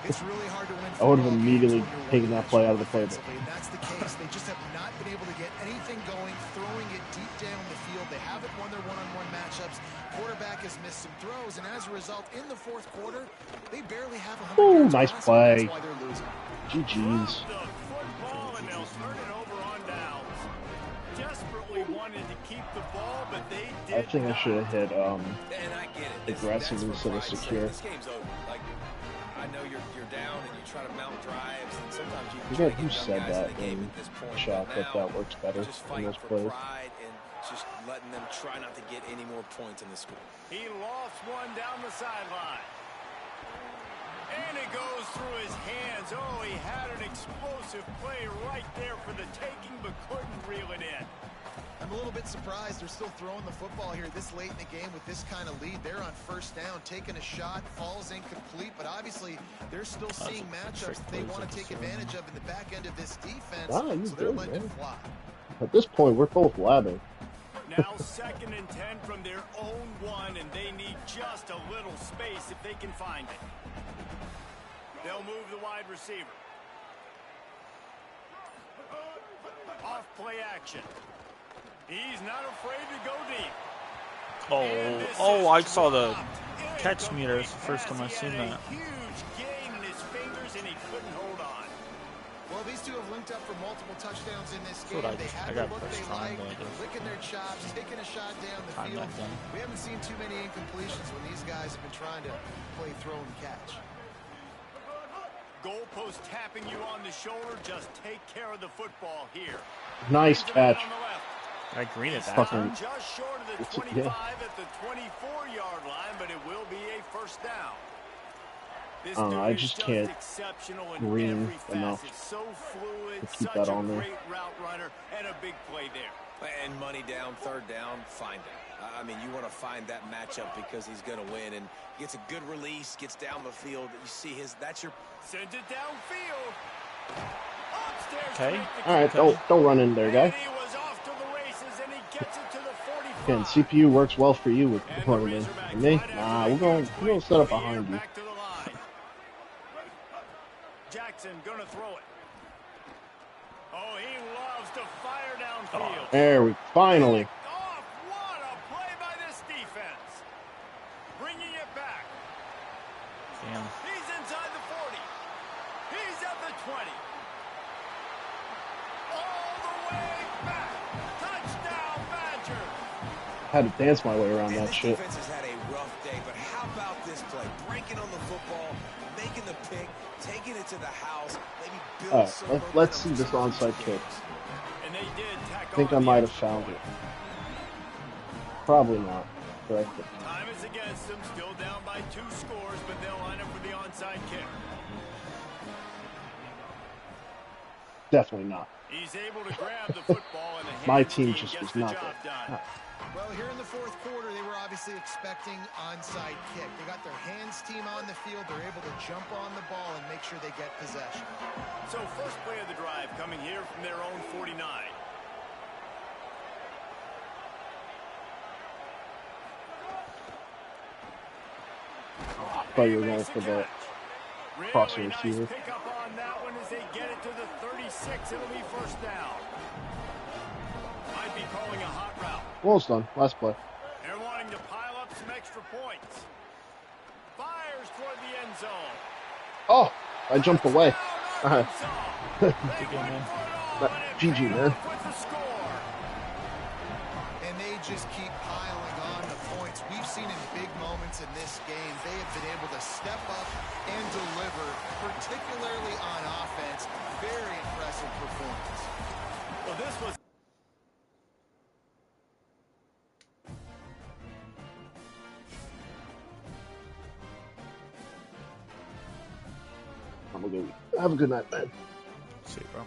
It's really hard to win. I would have immediately taken that play out of the playbook. That's the case. They just have not been able to get anything going, throwing it deep down the field. They haven't won their one-on-one matchups. Quarterback has missed some throws, and as a result, in the 4th quarter, they barely have 100 Ooh, yards nice passing. play. That's why they're losing. GG's. The football, and they'll turn it over on downs. Desperately wanted to keep the ball, but they did I think I should have hit And I get it. aggressive instead of secure. This game's over. Like, I know you're down and you try to mount drives, and sometimes you forget try to who get young said guys that in the game in at this point. chat, But that now, works better just in fighting those for plays. pride and just letting them try not to get any more points in the score. He lost one down the sideline. And it goes through his hands. Oh, he had an explosive play right there for the taking, but couldn't reel it in. I'm a little bit surprised they're still throwing the football here this late in the game with this kind of lead. They're on 1st down, taking a shot, falls incomplete, but obviously they're still seeing matchups they want to take advantage of in the back end of this defense, Wow, you so they're good, letting man. it fly. At this point, we're both labbing. Now 2nd and 10 from their own 1, and they need just a little space if they can find it. They'll move the wide receiver. Off play action. He's not afraid to go deep. Oh, I saw the catch meter. It's the first time I've seen that. Huge gain in his fingers and he couldn't hold on. Well, these two have linked up for multiple touchdowns in this That's game. what They I have got the look press they triangle, like, I guess. licking their chops, taking a shot down the Time field. that thing. We haven't seen too many incompletions when these guys have been trying to play throw and catch. Goalpost tapping you on the shoulder. Just take care of the football here. Nice catch. I green it that Fucking- time. Just short of the 25 at the 24-yard line, but it will be a first down. This dude I is just can't exceptional in green every enough facet. So fluid, to keep such that a on there. great route runner, and a big play there. And money down, third down, find it. I mean, you want to find that matchup because he's going to win, and gets a good release, gets down the field. You see that's your... Sends it downfield. Upstairs Okay. to make the All right, catch. don't run in there, And guy. he was off to the races, and he gets it to the 45. Again, CPU works well for you with And the running in. Razorbacks For me, right after nah, that we're going huge to set play up through the air behind you. back to the line. Jackson gonna throw it. Oh, he loves to fire downfield. There we finally. Off. What a play by this defense. Bringing it back. Damn. He's inside the 40. He's at the 20. All the way back. Touchdown, Badgers. Had to dance my way around And that this shit. defense has had a rough day, but how about this play? Breaking on the football, making the pick, taking it to the house, maybe build All right, some let's see momentum this for onside future kick. games. And they did tack I think on I the might have extra found point. it. Probably not. But I think. Time is against them, still down by 2 scores, but they'll line up for the onside kick. Definitely not. He's able to grab the football, and the My hands team team just gets was the not job there. done. Well, here in the fourth quarter, they were obviously expecting onside kick. They got their hands team on the field. They're able to jump on the ball and make sure they get possession. So first play of the drive coming here from their own 49. I thought you were going for the crossing Really receiver. nice pick up on that one as they get it to the 36. It'll be first down. Might be calling a hot route. Almost done. Last play. They're wanting to pile up some extra points. Fires toward the end zone. Oh, I jumped away. Touchdown, Uh-huh. Arkansas. They went for it all, But and it GG, paid man. off with the score. And they just keep piling on the points. We've seen in big moments in this game, they have been able to step up and deliver, particularly on offense. Very impressive performance. Well, this was I'm gonna go. Have a good night, man. See you, bro.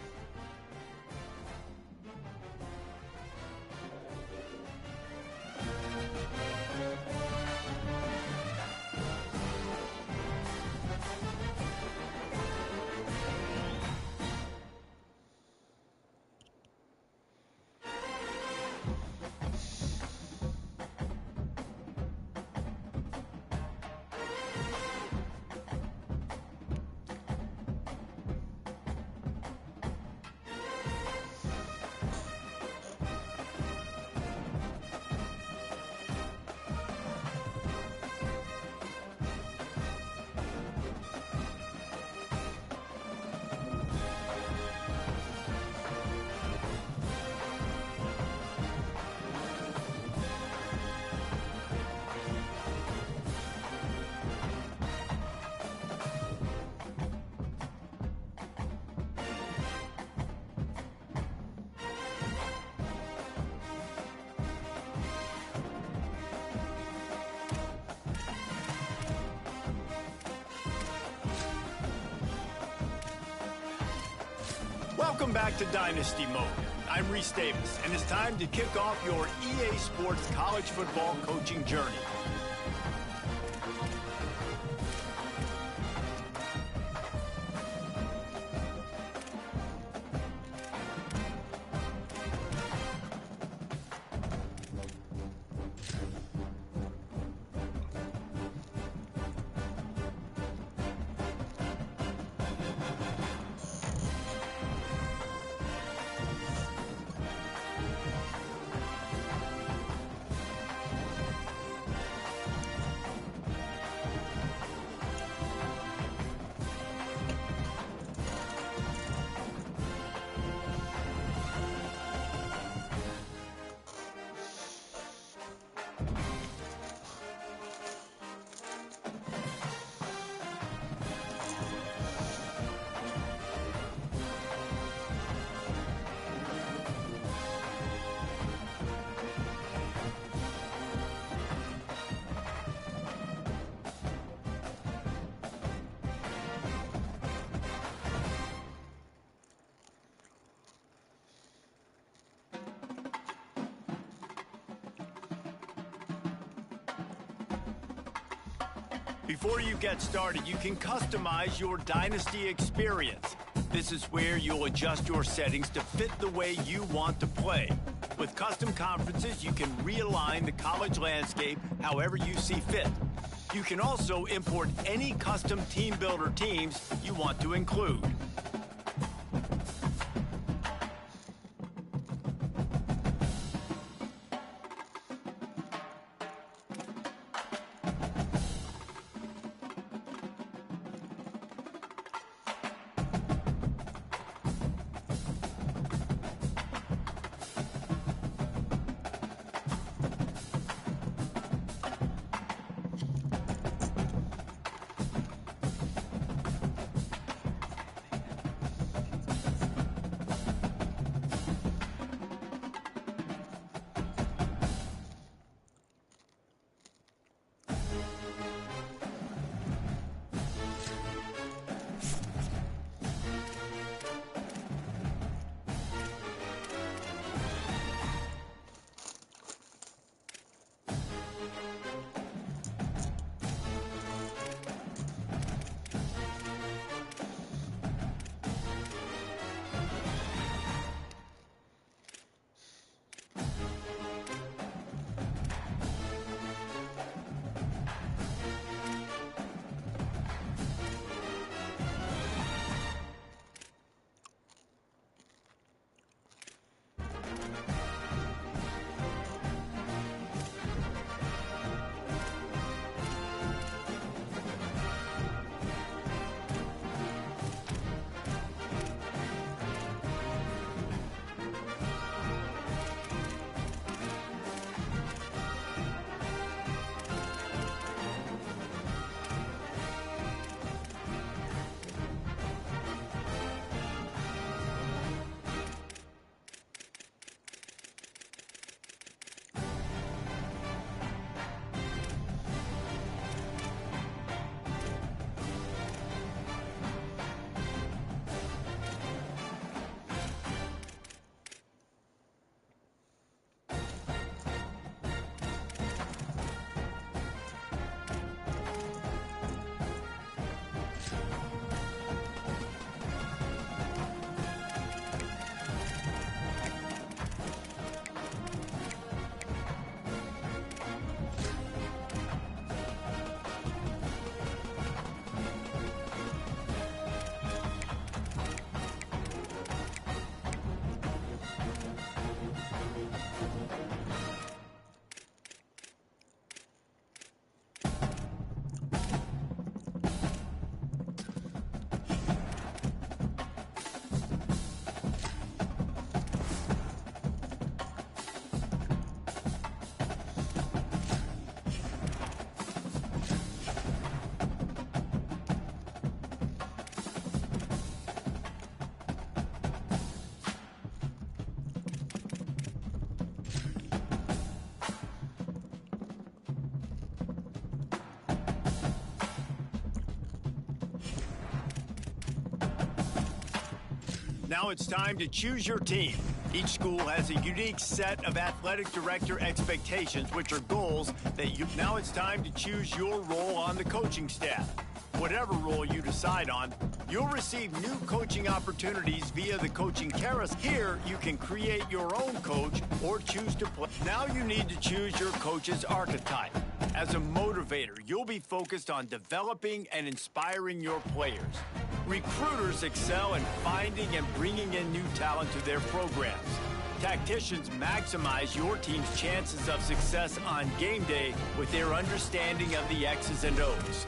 Welcome back to Dynasty Mode. I'm Reese Davis, and it's time to kick off your EA Sports college football coaching journey. Before you get started, you can customize your Dynasty experience. This is where you'll adjust your settings to fit the way you want to play. With custom conferences, you can realign the college landscape however you see fit. You can also import any custom team builder teams you want to include. Now it's time to choose your team. Each school has a unique set of athletic director expectations, which are goals that you... Now it's time to choose your role on the coaching staff. Whatever role you decide on, you'll receive new coaching opportunities via the coaching carousel. Here, you can create your own coach or choose to play. Now you need to choose your coach's archetype. As a motivator, you'll be focused on developing and inspiring your players. Recruiters excel in finding and bringing in new talent to their programs. Tacticians maximize your team's chances of success on game day with their understanding of the X's and O's.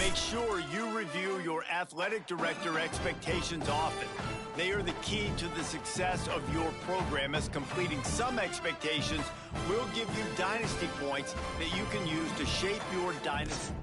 Make sure you review your athletic director expectations often. They are the key to the success of your program, as completing some expectations will give you dynasty points that you can use to shape your dynasty.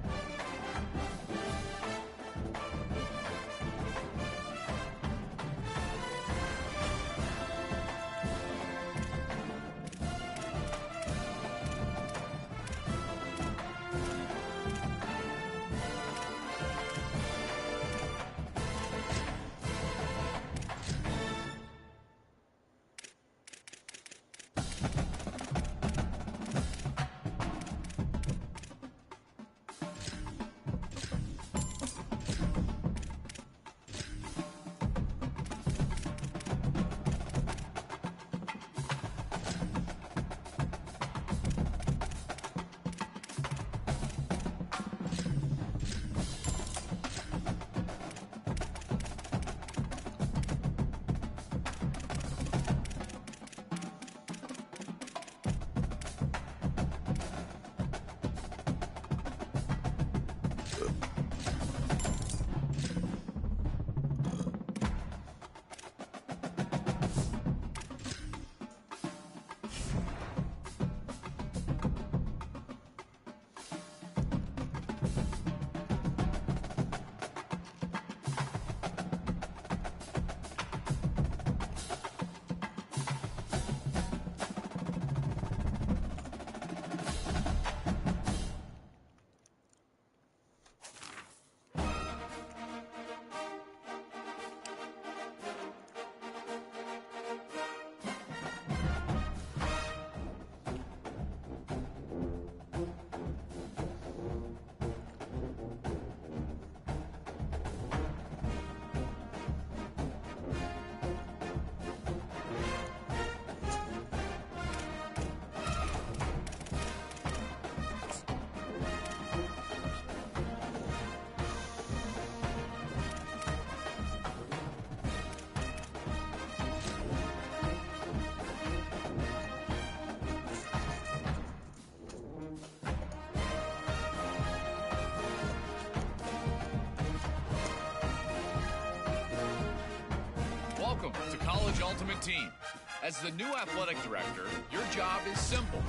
Welcome to College Ultimate Team. As the new athletic director, your job is simple.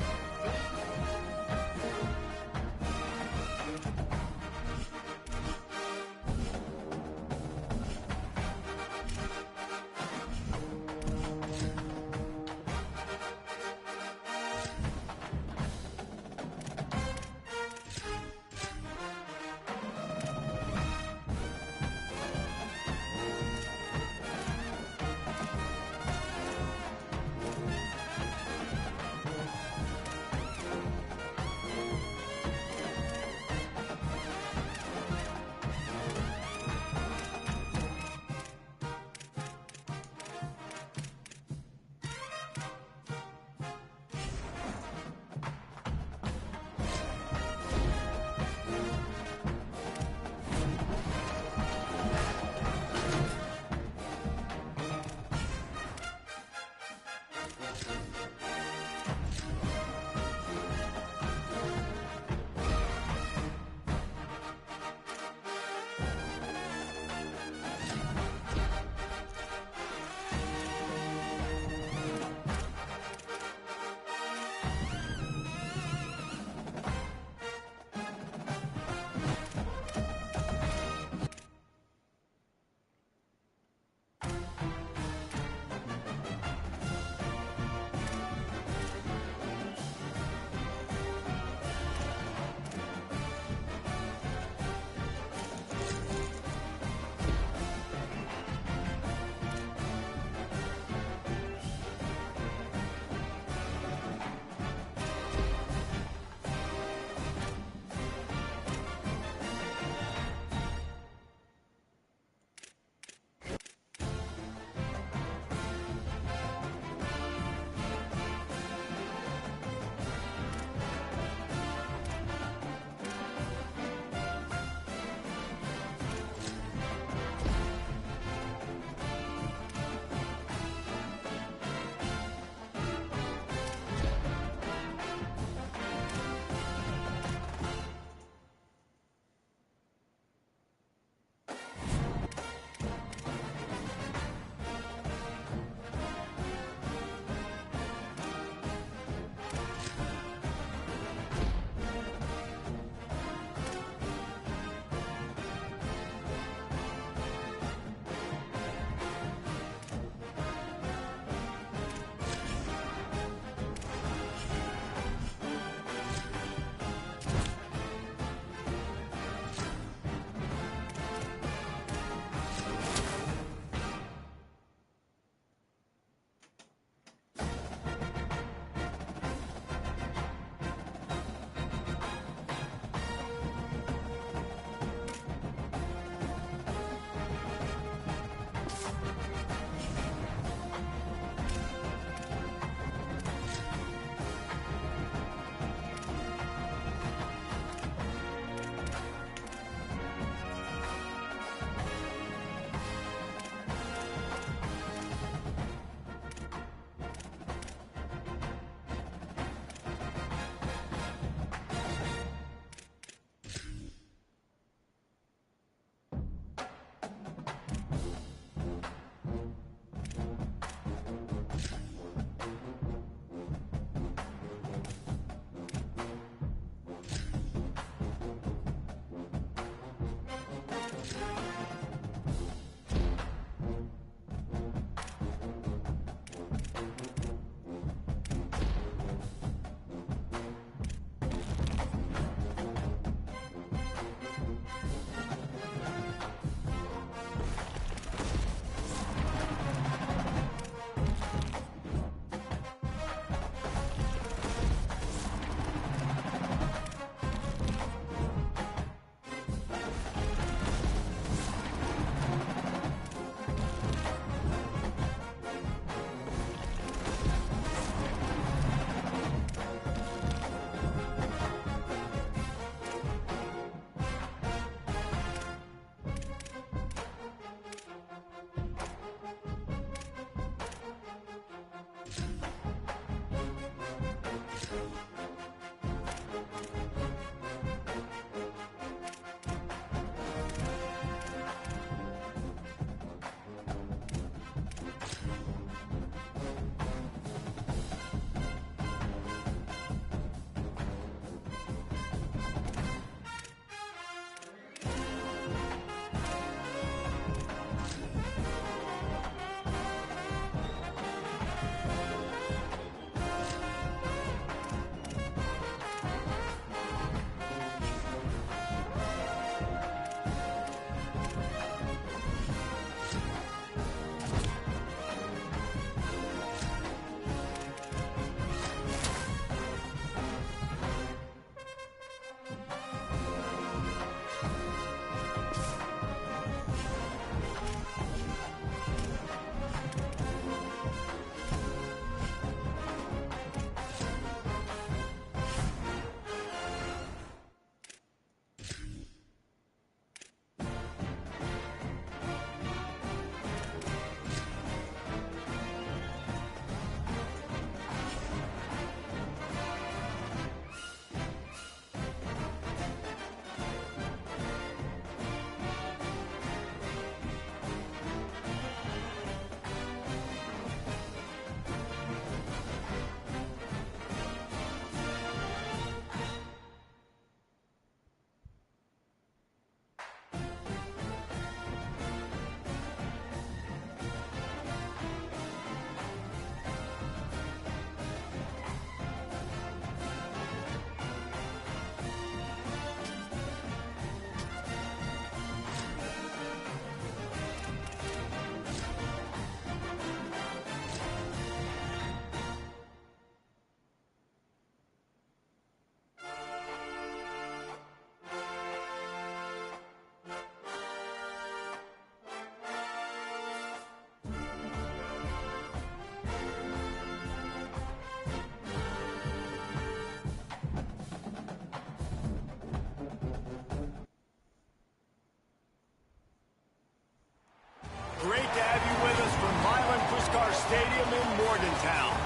great to have you with us from Milan Puskar Stadium in Morgantown.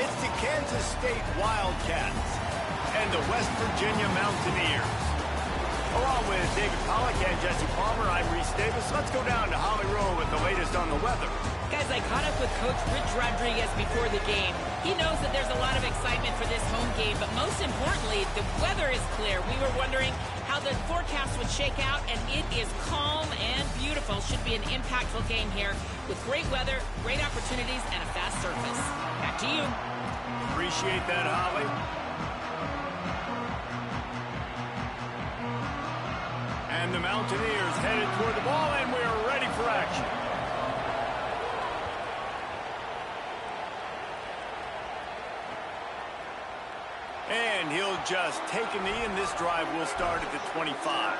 It's the Kansas State Wildcats and the West Virginia Mountaineers. Along with David Pollack and Jesse Palmer, I'm Reese Davis. Let's go down to Holly Rowe with the latest on the weather. Guys, I caught up with Coach Rich Rodriguez before the game. He knows that there's a lot of excitement for this home game, but most importantly, the weather is clear. We were wondering how the forecast would shake out, and it is calm and beautiful. Should be an impactful game here with great weather, great opportunities, and a fast surface. Back to you. Appreciate that, Holly. And the Mountaineers headed toward the ball, and we're ready for action. And he'll just take a knee, and this drive will start at the 25.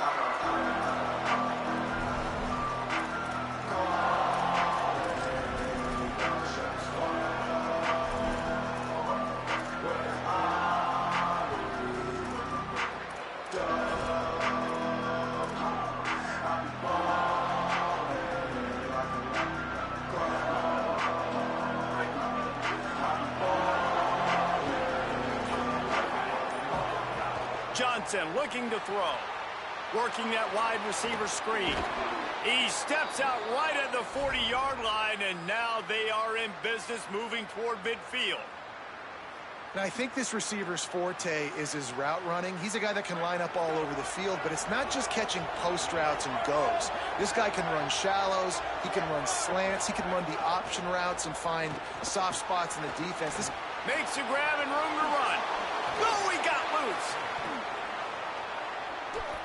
Johnson looking to throw. Working that wide receiver screen. He steps out right at the 40-yard line, and now they are in business moving toward midfield. Now, I think this receiver's forte is his route running. He's a guy that can line up all over the field, but it's not just catching post routes and goes. This guy can run shallows, he can run slants, he can run the option routes and find soft spots in the defense. This makes a grab and room to run. Oh, he got loose.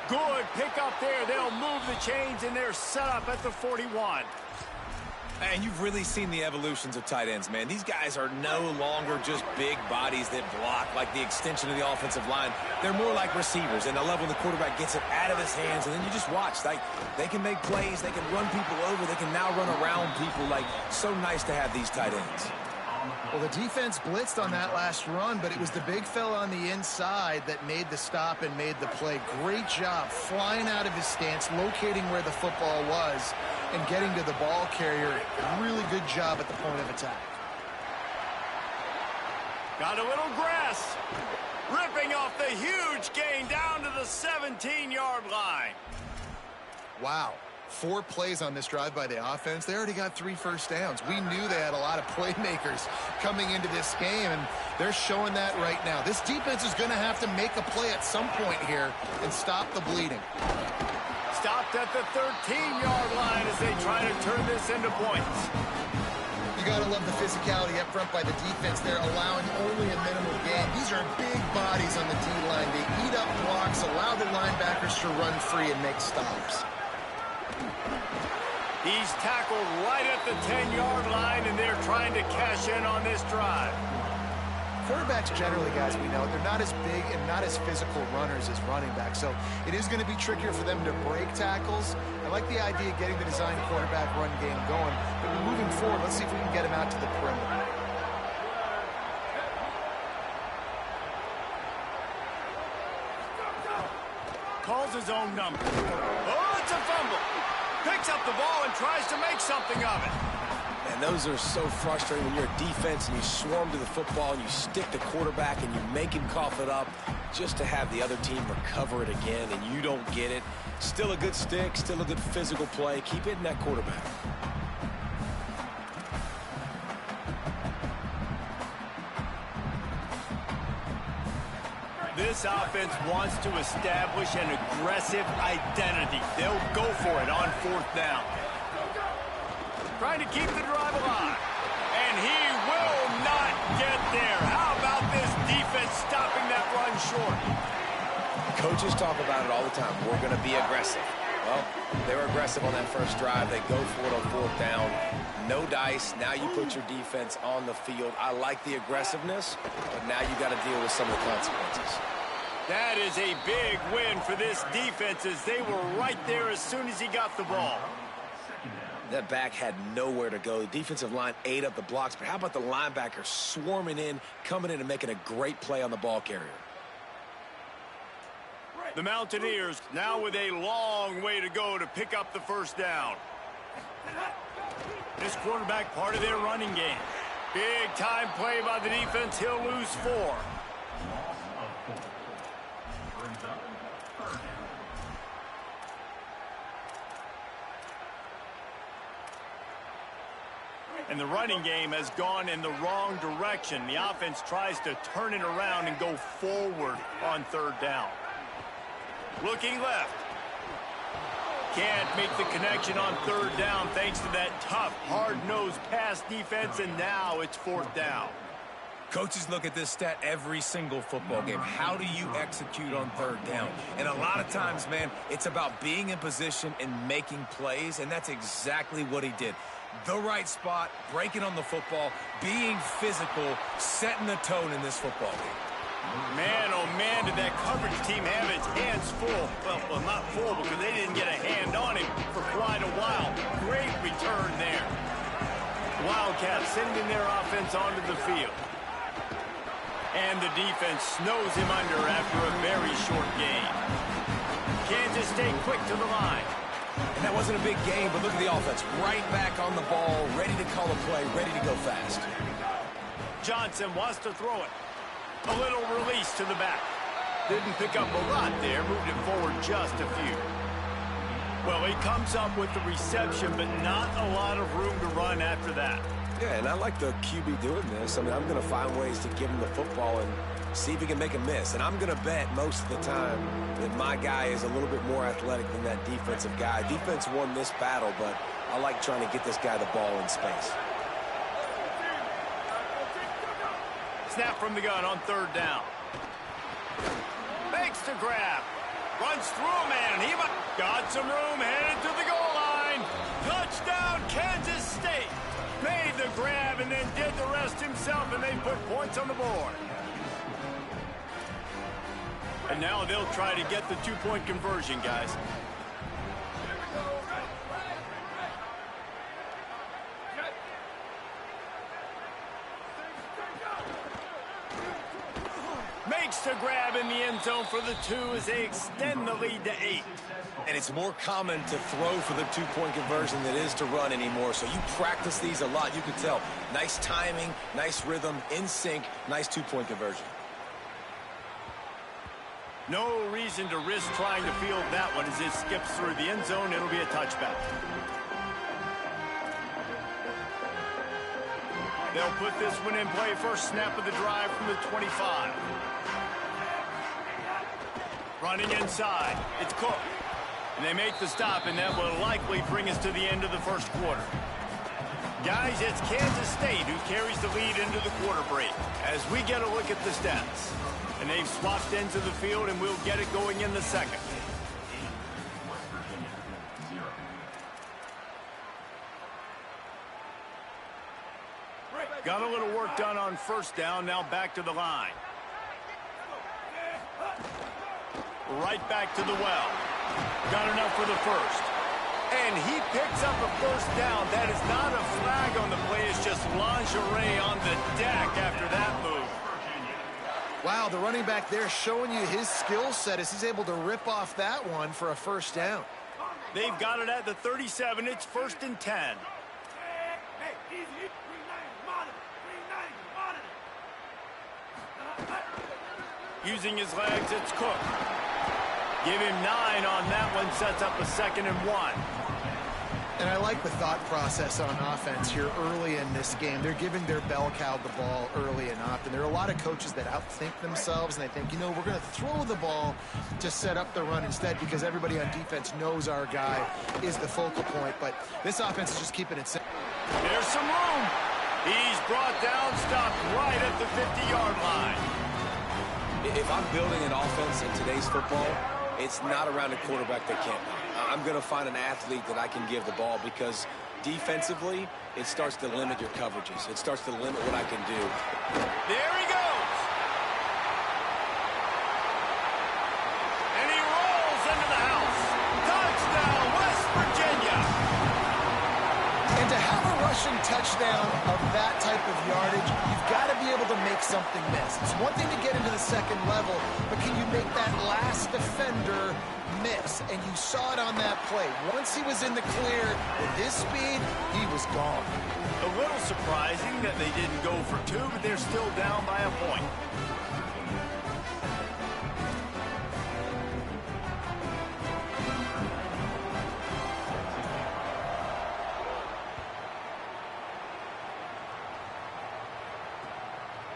Good pick up there. They'll move the chains, and they're set up at the 41. And you've really seen the evolutions of tight ends, man. These guys are no longer just big bodies that block like the extension of the offensive line. They're more like receivers, and the level the quarterback gets it out of his hands, and then you just watch. Like, they can make plays, they can run people over, they can now run around people. Like, so nice to have these tight ends. Well, the defense blitzed on that last run, but it was the big fella on the inside that made the stop and made the play. Great job flying out of his stance, locating where the football was, and getting to the ball carrier. Really good job at the point of attack. Got a little grass. Ripping off the huge gain down to the 17-yard line. Wow. 4 plays on this drive by the offense. They already got 3 first downs. We knew they had a lot of playmakers coming into this game, and they're showing that right now. This defense is going to have to make a play at some point here and stop the bleeding. Stopped at the 13-yard line as they try to turn this into points. You got to love the physicality up front by the defense. They're allowing only a minimal gain. These are big bodies on the D-line. They eat up blocks, allow the linebackers to run free and make stops. He's tackled right at the 10-yard line, and they're trying to cash in on this drive. Quarterbacks generally, guys, we know, they're not as big and not as physical runners as running backs, so it is going to be trickier for them to break tackles. I like the idea of getting the design quarterback run game going, but moving forward, let's see if we can get him out to the perimeter. Calls his own number. Oh, it's a fumble. Picks up the ball and tries to make something of it. And those are so frustrating when you're a defense and you swarm to the football and you stick the quarterback and you make him cough it up just to have the other team recover it again and you don't get it. Still a good stick, still a good physical play. Keep hitting that quarterback. This offense wants to establish an aggressive identity. They'll go for it on 4th down. Trying to keep the drive alive. And he will not get there. How about this defense stopping that run short? Coaches talk about it all the time. We're going to be aggressive. Well, they were aggressive on that first drive. They go for it on 4th down. No dice. Now you put your defense on the field. I like the aggressiveness, but now you got to deal with some of the consequences. That is a big win for this defense as they were right there as soon as he got the ball. That back had nowhere to go. The defensive line ate up the blocks, but how about the linebacker swarming in, coming in and making a great play on the ball carrier? The Mountaineers now with a long way to go to pick up the first down. this quarterback part of their running game. Big time play by the defense. He'll lose 4. And the running game has gone in the wrong direction. The offense tries to turn it around and go forward on 3rd down. Looking left. Can't make the connection on 3rd down thanks to that tough, hard-nosed pass defense, and now it's 4th down. Coaches look at this stat every single football game. How do you execute on 3rd down? And a lot of times, man, it's about being in position and making plays, and that's exactly what he did. The right spot, breaking on the football, being physical, setting the tone in this football game. Man, oh man, did that coverage team have its hands full. Well, not full because they didn't get a hand on him for quite a while. Great return there. Wildcats sending their offense onto the field. And the defense snows him under after a very short gain. Kansas State quick to the line. And that wasn't a big game, but look at the offense. Right back on the ball, ready to call a play, ready to go fast. Johnson wants to throw it. A little release to the back. Didn't pick up a lot there, moved it forward just a few. Well, he comes up with the reception, but not a lot of room to run after that. Yeah, and I like the QB doing this. I mean, I'm going to find ways to give him the football and see if he can make a miss. And I'm going to bet most of the time that my guy is a little bit more athletic than that defensive guy. Defense won this battle, but I like trying to get this guy the ball in space. Snap from the gun on 3rd down. Makes the grab. Runs through a man. He got some room, headed to the goal line. Touchdown, Kansas State. Made the grab and then did the rest himself, and they put points on the board. And now they'll try to get the 2-point conversion, guys. Makes the grab in the end zone for the 2 as they extend the lead to 8. And it's more common to throw for the 2-point conversion than it is to run anymore. So you practice these a lot. You can tell. Nice timing, nice rhythm, in sync, nice 2-point conversion. No reason to risk trying to field that one as it skips through the end zone. It'll be a touchback. They'll put this one in play. First snap of the drive from the 25. Running inside. It's Cook. And they make the stop, and that will likely bring us to the end of the first quarter. Guys, it's Kansas State who carries the lead into the quarter break as we get a look at the stats. And they've swapped ends of the field, and we'll get it going in the second. Got a little work done on first down. Now back to the line. Right back to the well. Got enough for the first. And he picks up a first down. That is not a flag on the play. It's just lingerie on the deck after that move. Wow, the running back there showing you his skill set as he's able to rip off that one for a first down. They've got it at the 37. It's 1st and 10. Using his legs, it's Cook. Give him 9 on that one, sets up a 2nd and 1. And I like the thought process on offense here early in this game. They're giving their bell cow the ball early and often. There are a lot of coaches that outthink themselves, and they think, you know, we're going to throw the ball to set up the run instead because everybody on defense knows our guy is the focal point. But this offense is just keeping it simple. There's some room. He's brought down, stopped right at the 50-yard line. If I'm building an offense in today's football, it's not around a quarterback that can't. I'm going to find an athlete that I can give the ball because defensively, it starts to limit your coverages. It starts to limit what I can do. There he goes. And he rolls into the house. Touchdown, West Virginia. And to have a rushing touchdown of that type of yardage, you've got to be able to make something miss. It's one thing to get into the second level, but can you make that last defender miss? And you saw it on that play. Once he was in the clear with his speed, he was gone. A little surprising that they didn't go for two, but they're still down by a point.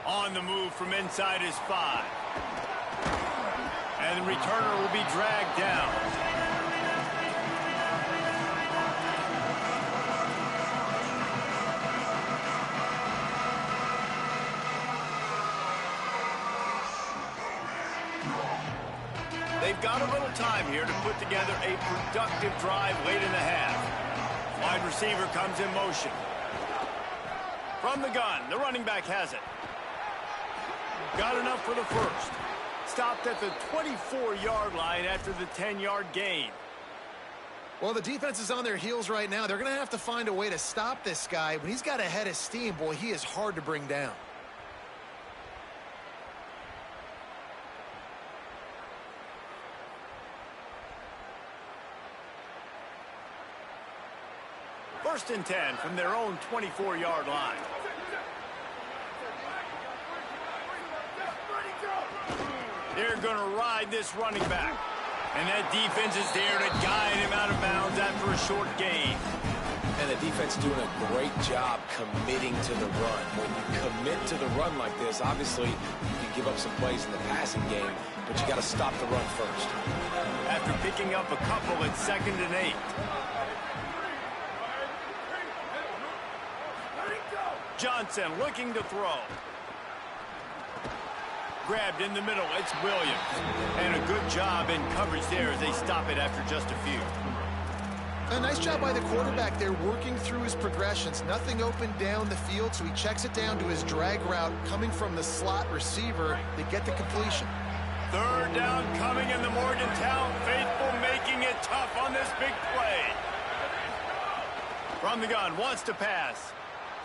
On the move from inside his 5. And the returner will be dragged down. They've got a little time here to put together a productive drive late in the half. Wide receiver comes in motion. From the gun, the running back has it. Got enough for the first. Stopped at the 24-yard line after the 10-yard gain. Well, the defense is on their heels right now. They're going to have to find a way to stop this guy. When he's got a head of steam, boy, he is hard to bring down. First and 10 from their own 24-yard line. They're going to ride this running back. And that defense is there to guide him out of bounds after a short gain. And the defense doing a great job committing to the run. When you commit to the run like this, obviously you can give up some plays in the passing game, but you got to stop the run first. After picking up a couple at 2nd and 8. Johnson looking to throw. Grabbed in the middle, it's Williams. And a good job in coverage there as they stop it after just a few. A nice job by the quarterback there, working through his progressions. Nothing open down the field, so he checks it down to his drag route coming from the slot receiver to get the completion. Third down coming in the Morgantown faithful, making it tough on this big play. From the gun, wants to pass.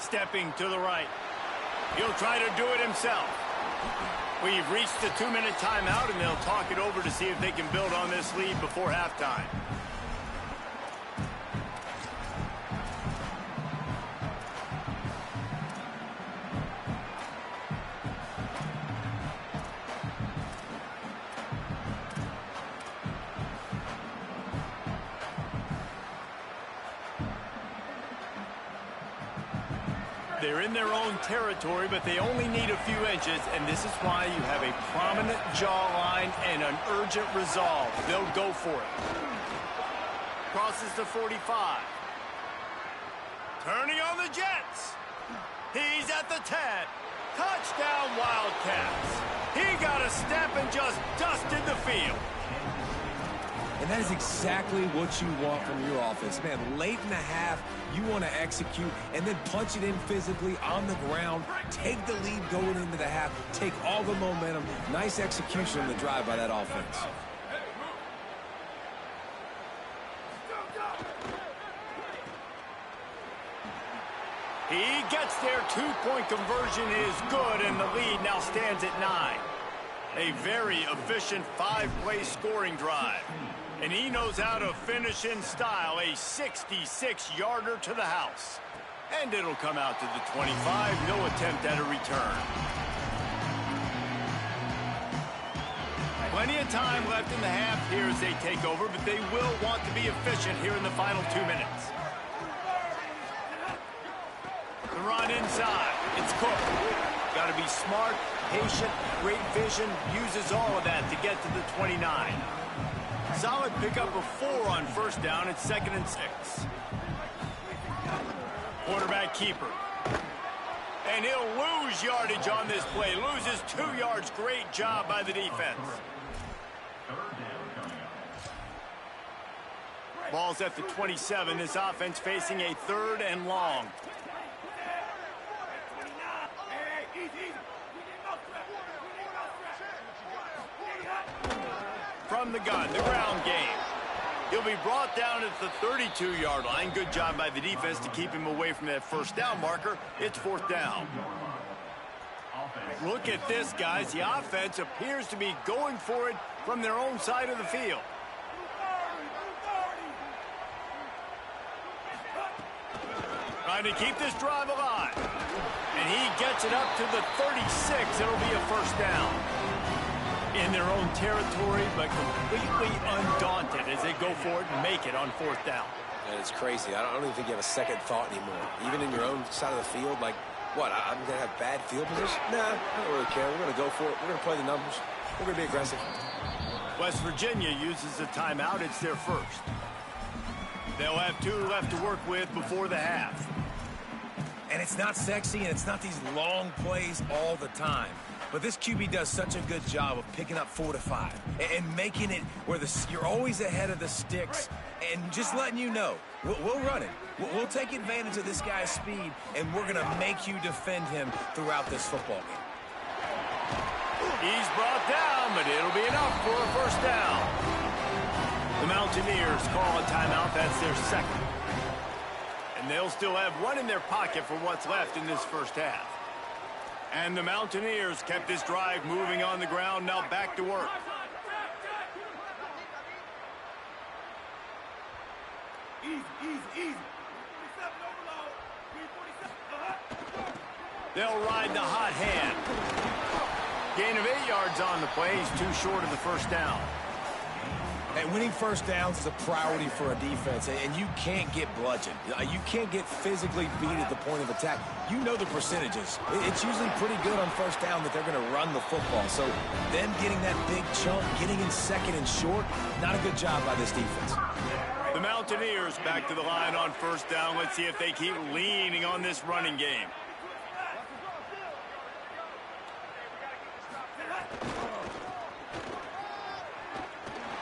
Stepping to the right. He'll try to do it himself. We've reached the 2-minute timeout, and they'll talk it over to see if they can build on this lead before halftime. They're in their own territory, but they only need a few inches, and this is why you have a prominent jawline and an urgent resolve. They'll go for it. Crosses the 45. Turning on the Jets. He's at the 10. Touchdown, Wildcats. He got a step and just dusted the field. And that is exactly what you want from your offense. Man, late in the half, you want to execute and then punch it in physically on the ground. Take the lead going into the half. Take all the momentum. Nice execution on the drive by that offense. He gets there. 2-point conversion is good, and the lead now stands at 9. A very efficient 5-play scoring drive. And he knows how to finish in style, a 66-yarder to the house. And it'll come out to the 25, no attempt at a return. Plenty of time left in the half here as they take over, but they will want to be efficient here in the final 2 minutes. The run inside, it's Cook. Got to be smart, patient, great vision, uses all of that to get to the 29. Solid pickup of 4 on first down. It's 2nd and 6. Quarterback keeper. And he'll lose yardage on this play. Loses 2 yards. Great job by the defense. Ball's at the 27. This offense facing a 3rd and long. From the gun, the ground game. He'll be brought down at the 32-yard line. Good job by the defense to keep him away from that first down marker. It's 4th down. Look at this, guys. The offense appears to be going for it from their own side of the field. Trying to keep this drive alive. And he gets it up to the 36. It'll be a first down. In their own territory, but completely undaunted as they go for it and make it on 4th down. And it's crazy. I don't even think you have a second thought anymore. Even in your own side of the field, like, what, I'm going to have bad field position? Nah, I don't really care. We're going to go for it. We're going to play the numbers. We're going to be aggressive. West Virginia uses a timeout. It's their first. They'll have 2 left to work with before the half. And it's not sexy, and it's not these long plays all the time. But this QB does such a good job of picking up 4 to 5 and making it where you're always ahead of the sticks and just letting you know, we'll run it. We'll take advantage of this guy's speed, and we're going to make you defend him throughout this football game. He's brought down, but it'll be enough for a first down. The Mountaineers call a timeout. That's their second. And they'll still have 1 in their pocket for what's left in this first half. And the Mountaineers kept this drive moving on the ground. Now back to work. Easy. They'll ride the hot hand. Gain of 8 yards on the play. He's too short of the first down. And winning first downs is a priority for a defense, and you can't get bludgeoned. You can't get physically beat at the point of attack. You know the percentages. It's usually pretty good on first down that they're going to run the football. So them getting that big chunk, getting in second and short, not a good job by this defense. The Mountaineers back to the line on first down. Let's see if they keep leaning on this running game.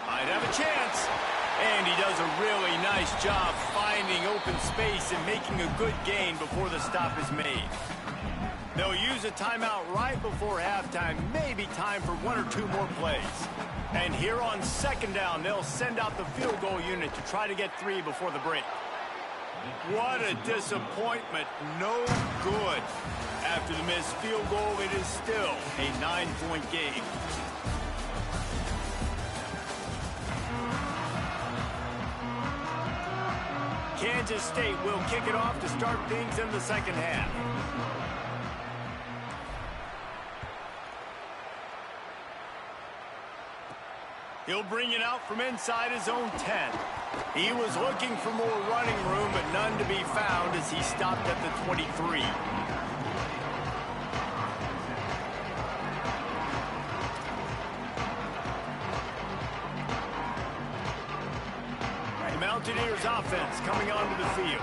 Might have a chance. And he does a really nice job finding open space and making a good gain before the stop is made. They'll use a timeout right before halftime. Maybe time for 1 or 2 more plays. And here on second down, they'll send out the field goal unit to try to get 3 before the break. What a disappointment. No good. After the missed field goal, it is still a 9-point game. Kansas State will kick it off to start things in the second half. He'll bring it out from inside his own 10. He was looking for more running room, but none to be found as he stopped at the 23. The Mountaineers offense coming onto the field.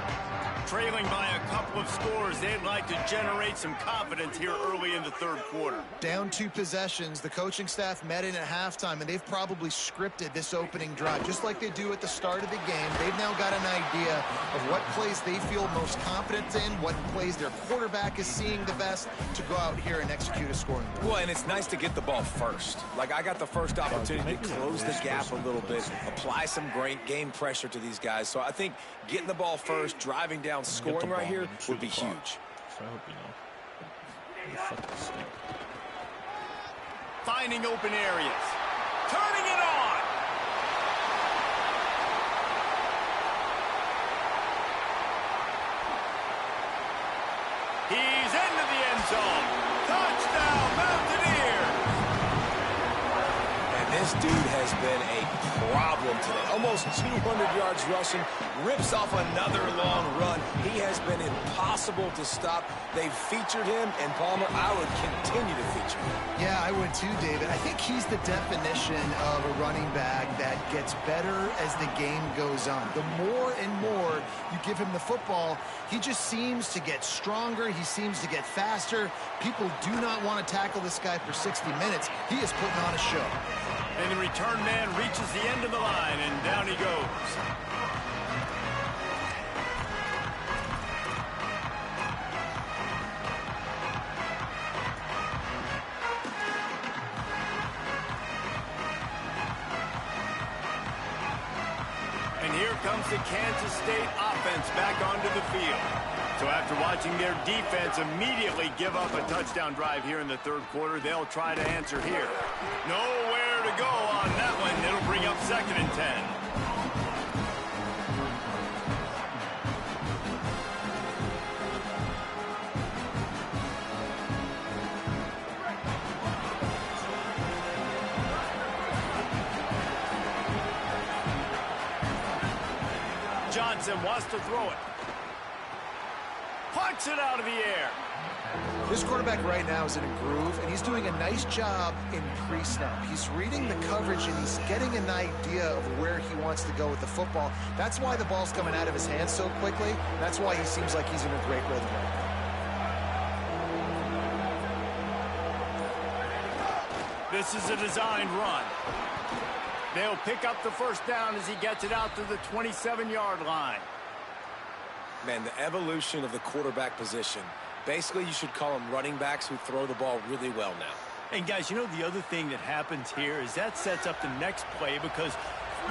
Trailing by a couple of scores, they'd like to generate some confidence here early in the third quarter. Down 2 possessions, the coaching staff met in at halftime, and they've probably scripted this opening drive, just like they do at the start of the game. They've now got an idea of what plays they feel most confident in, what plays their quarterback is seeing the best to go out here and execute a scoring drive. Well, and it's nice to get the ball first. Like, I got the first opportunity to close the gap a little bit, apply some great game pressure to these guys. So I think getting the ball first, driving down, scoring right here would be huge. So I hope you know. Fuck this thing. Finding open areas. Turning it on. He's into the end zone. Touchdown, Mountaineers. And this dude has been a problem today. Almost 200 yards rushing. Rips off another long run. He has been impossible to stop. They've featured him, and Palmer, I would continue to feature him. Yeah, I would too, David. I think he's the definition of a running back that gets better as the game goes on. The more and more you give him the football, he just seems to get stronger. He seems to get faster. People do not want to tackle this guy for 60 minutes. He is putting on a show. And the return man reaches the end of the line, and down he goes. comes the Kansas State offense back onto the field. So after watching their defense immediately give up a touchdown drive here in the third quarter, they'll try to answer here. Nowhere to go on that one. It'll bring up 2nd and 10. Johnson wants to throw it. Punts it out of the air. This quarterback right now is in a groove, and he's doing a nice job in pre-snap. He's reading the coverage, and he's getting an idea of where he wants to go with the football. That's why the ball's coming out of his hands so quickly. That's why he seems like he's in a great rhythm right now. This is a designed run. They'll pick up the first down as he gets it out to the 27-yard line. Man, the evolution of the quarterback position. Basically, you should call them running backs who throw the ball really well now. And guys, you know the other thing that happens here is that sets up the next play because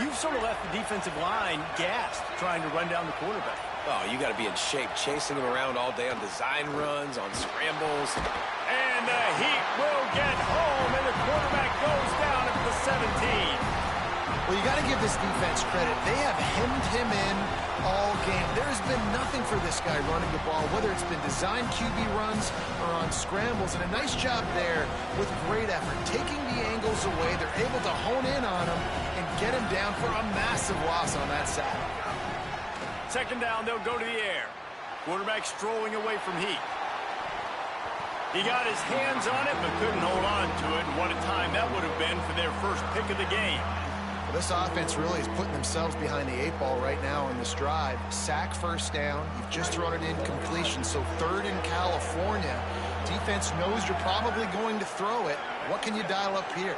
you've sort of left the defensive line gassed trying to run down the quarterback. Oh, you got to be in shape, chasing him around all day on design runs, on scrambles. And the heat will get home, and the quarterback goes down at the 17. Well, you got to give this defense credit. They have hemmed him in all game. There has been nothing for this guy running the ball, whether it's been designed QB runs or on scrambles. And a nice job there with great effort. Taking the angles away, they're able to hone in on him and get him down for a massive loss on that side. 2nd down, they'll go to the air. Quarterback strolling away from heat. He got his hands on it, but couldn't hold on to it. And what a time that would have been for their first pick of the game. Well, this offense really is putting themselves behind the 8 ball right now on this drive. Sack, 1st down. You've just thrown it in completion, so 3rd in California. Defense knows you're probably going to throw it. What can you dial up here?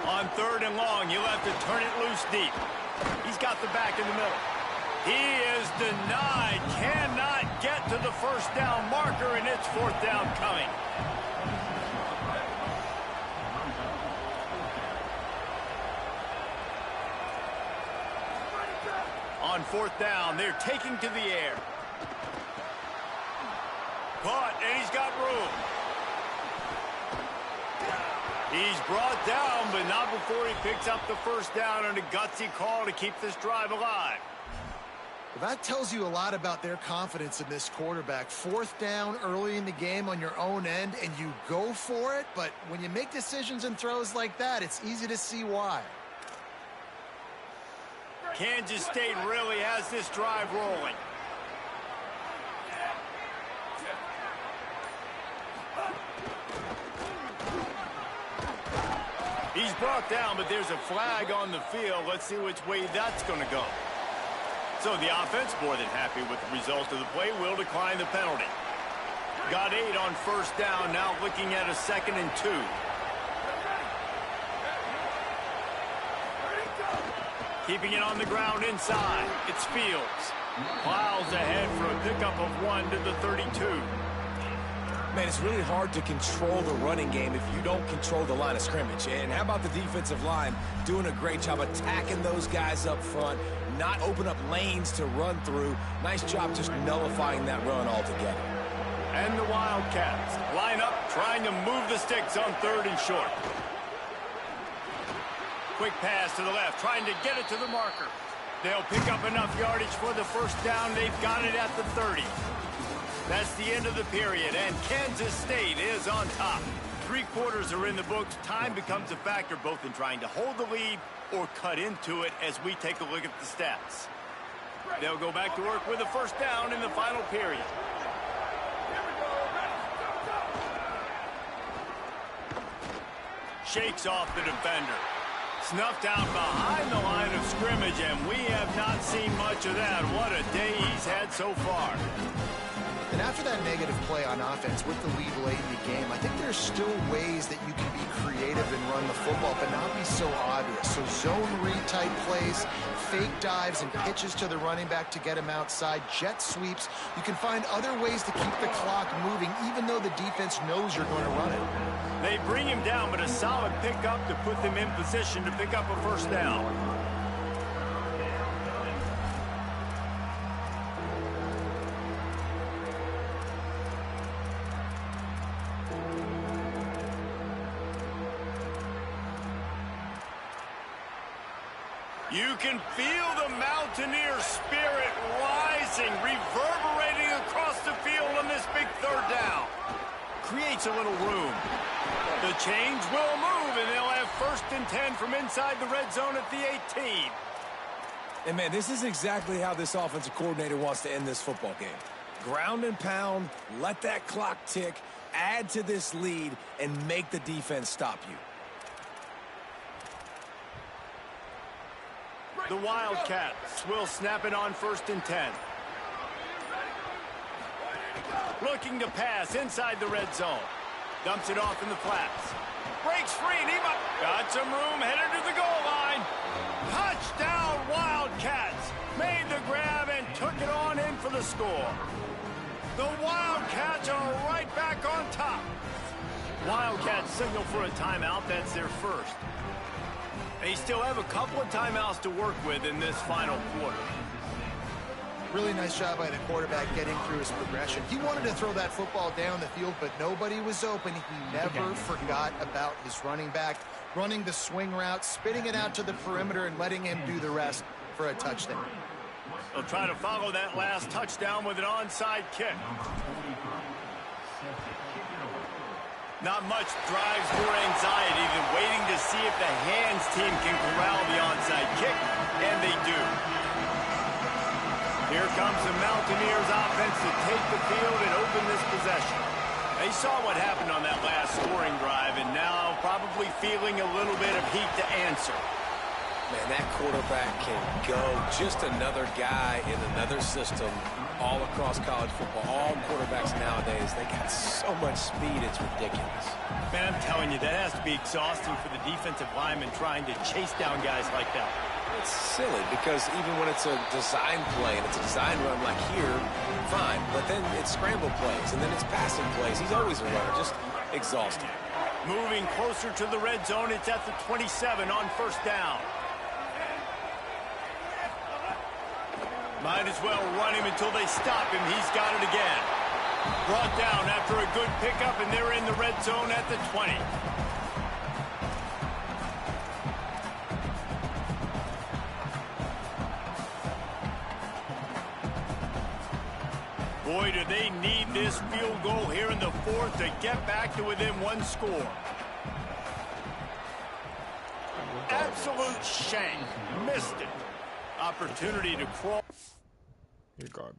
On 3rd and long, you'll have to turn it loose deep. He's got the back in the middle. He is denied, cannot get to the 1st down marker, and it's 4th down coming. On 4th down, they're taking to the air. Caught, and he's got room. He's brought down, but not before he picks up the 1st down on a gutsy call to keep this drive alive. Well, that tells you a lot about their confidence in this quarterback. 4th down early in the game on your own end, and you go for it, but when you make decisions and throws like that, it's easy to see why. Kansas State really has this drive rolling. He's brought down, but there's a flag on the field. Let's see which way that's going to go. So the offense, more than happy with the result of the play, will decline the penalty. Got 8 on 1st down, now looking at a 2nd and 2. Keeping it on the ground inside. It's Fields. Plows ahead for a pickup of 1 to the 32. Man, it's really hard to control the running game if you don't control the line of scrimmage. And how about the defensive line doing a great job attacking those guys up front, not open up lanes to run through. Nice job just nullifying that run altogether. And the Wildcats line up trying to move the sticks on 3rd and short. Quick pass to the left, trying to get it to the marker. They'll pick up enough yardage for the 1st down. They've got it at the 30. That's the end of the period, and Kansas State is on top. 3 quarters are in the books. Time becomes a factor both in trying to hold the lead or cut into it as we take a look at the stats. They'll go back to work with a 1st down in the final period. Shakes off the defender. Snuffed out behind the line of scrimmage, and we have not seen much of that. What a day he's had so far. And after that negative play on offense with the lead late in the game, I think there's still ways that you can be creative. creative and run the football, but not be so obvious. So zone read type plays, fake dives and pitches to the running back to get him outside, jet sweeps. You can find other ways to keep the clock moving, even though the defense knows you're going to run it. They bring him down, but a solid pickup to put them in position to pick up a first down. You can feel the Mountaineer spirit rising, reverberating across the field on this big third down. Creates a little room. The change will move, and they'll have 1st and 10 from inside the red zone at the 18. And, man, this is exactly how this offensive coordinator wants to end this football game. Ground and pound, let that clock tick, add to this lead, and make the defense stop you. The Wildcats will snap it on 1st and 10. Looking to pass inside the red zone. Dumps it off in the flats. Breaks free and he got some room, headed to the goal line. Touchdown Wildcats. Made the grab and took it on in for the score. The Wildcats are right back on top. Wildcats signal for a timeout. That's their first. They still have a couple of timeouts to work with in this final quarter. Really nice job by the quarterback getting through his progression. He wanted to throw that football down the field, but nobody was open. He never forgot about his running back, running the swing route, spitting it out to the perimeter, and letting him do the rest for a touchdown. They'll try to follow that last touchdown with an onside kick. Not much drives more anxiety than waiting to see if the hands team can corral the onside kick, and they do. Here comes the Mountaineers offense to take the field and open this possession. They saw what happened on that last scoring drive, and now probably feeling a little bit of heat to answer. Man, that quarterback can go. Just another guy in another system all across college football. All quarterbacks nowadays, they got so much speed, it's ridiculous. Man, I'm telling you, that has to be exhausting for the defensive lineman trying to chase down guys like that. It's silly because even when it's a design play and it's a design run like here, fine. But then it's scramble plays and then it's passing plays. He's always a runner, just exhausting. Moving closer to the red zone, it's at the 27 on 1st down. Might as well run him until they stop him. He's got it again. Brought down after a good pickup, and they're in the red zone at the 20. Boy, do they need this field goal here in the 4th to get back to within 1 score. Absolute shank. Missed it. Opportunity to crawl. You're garbage.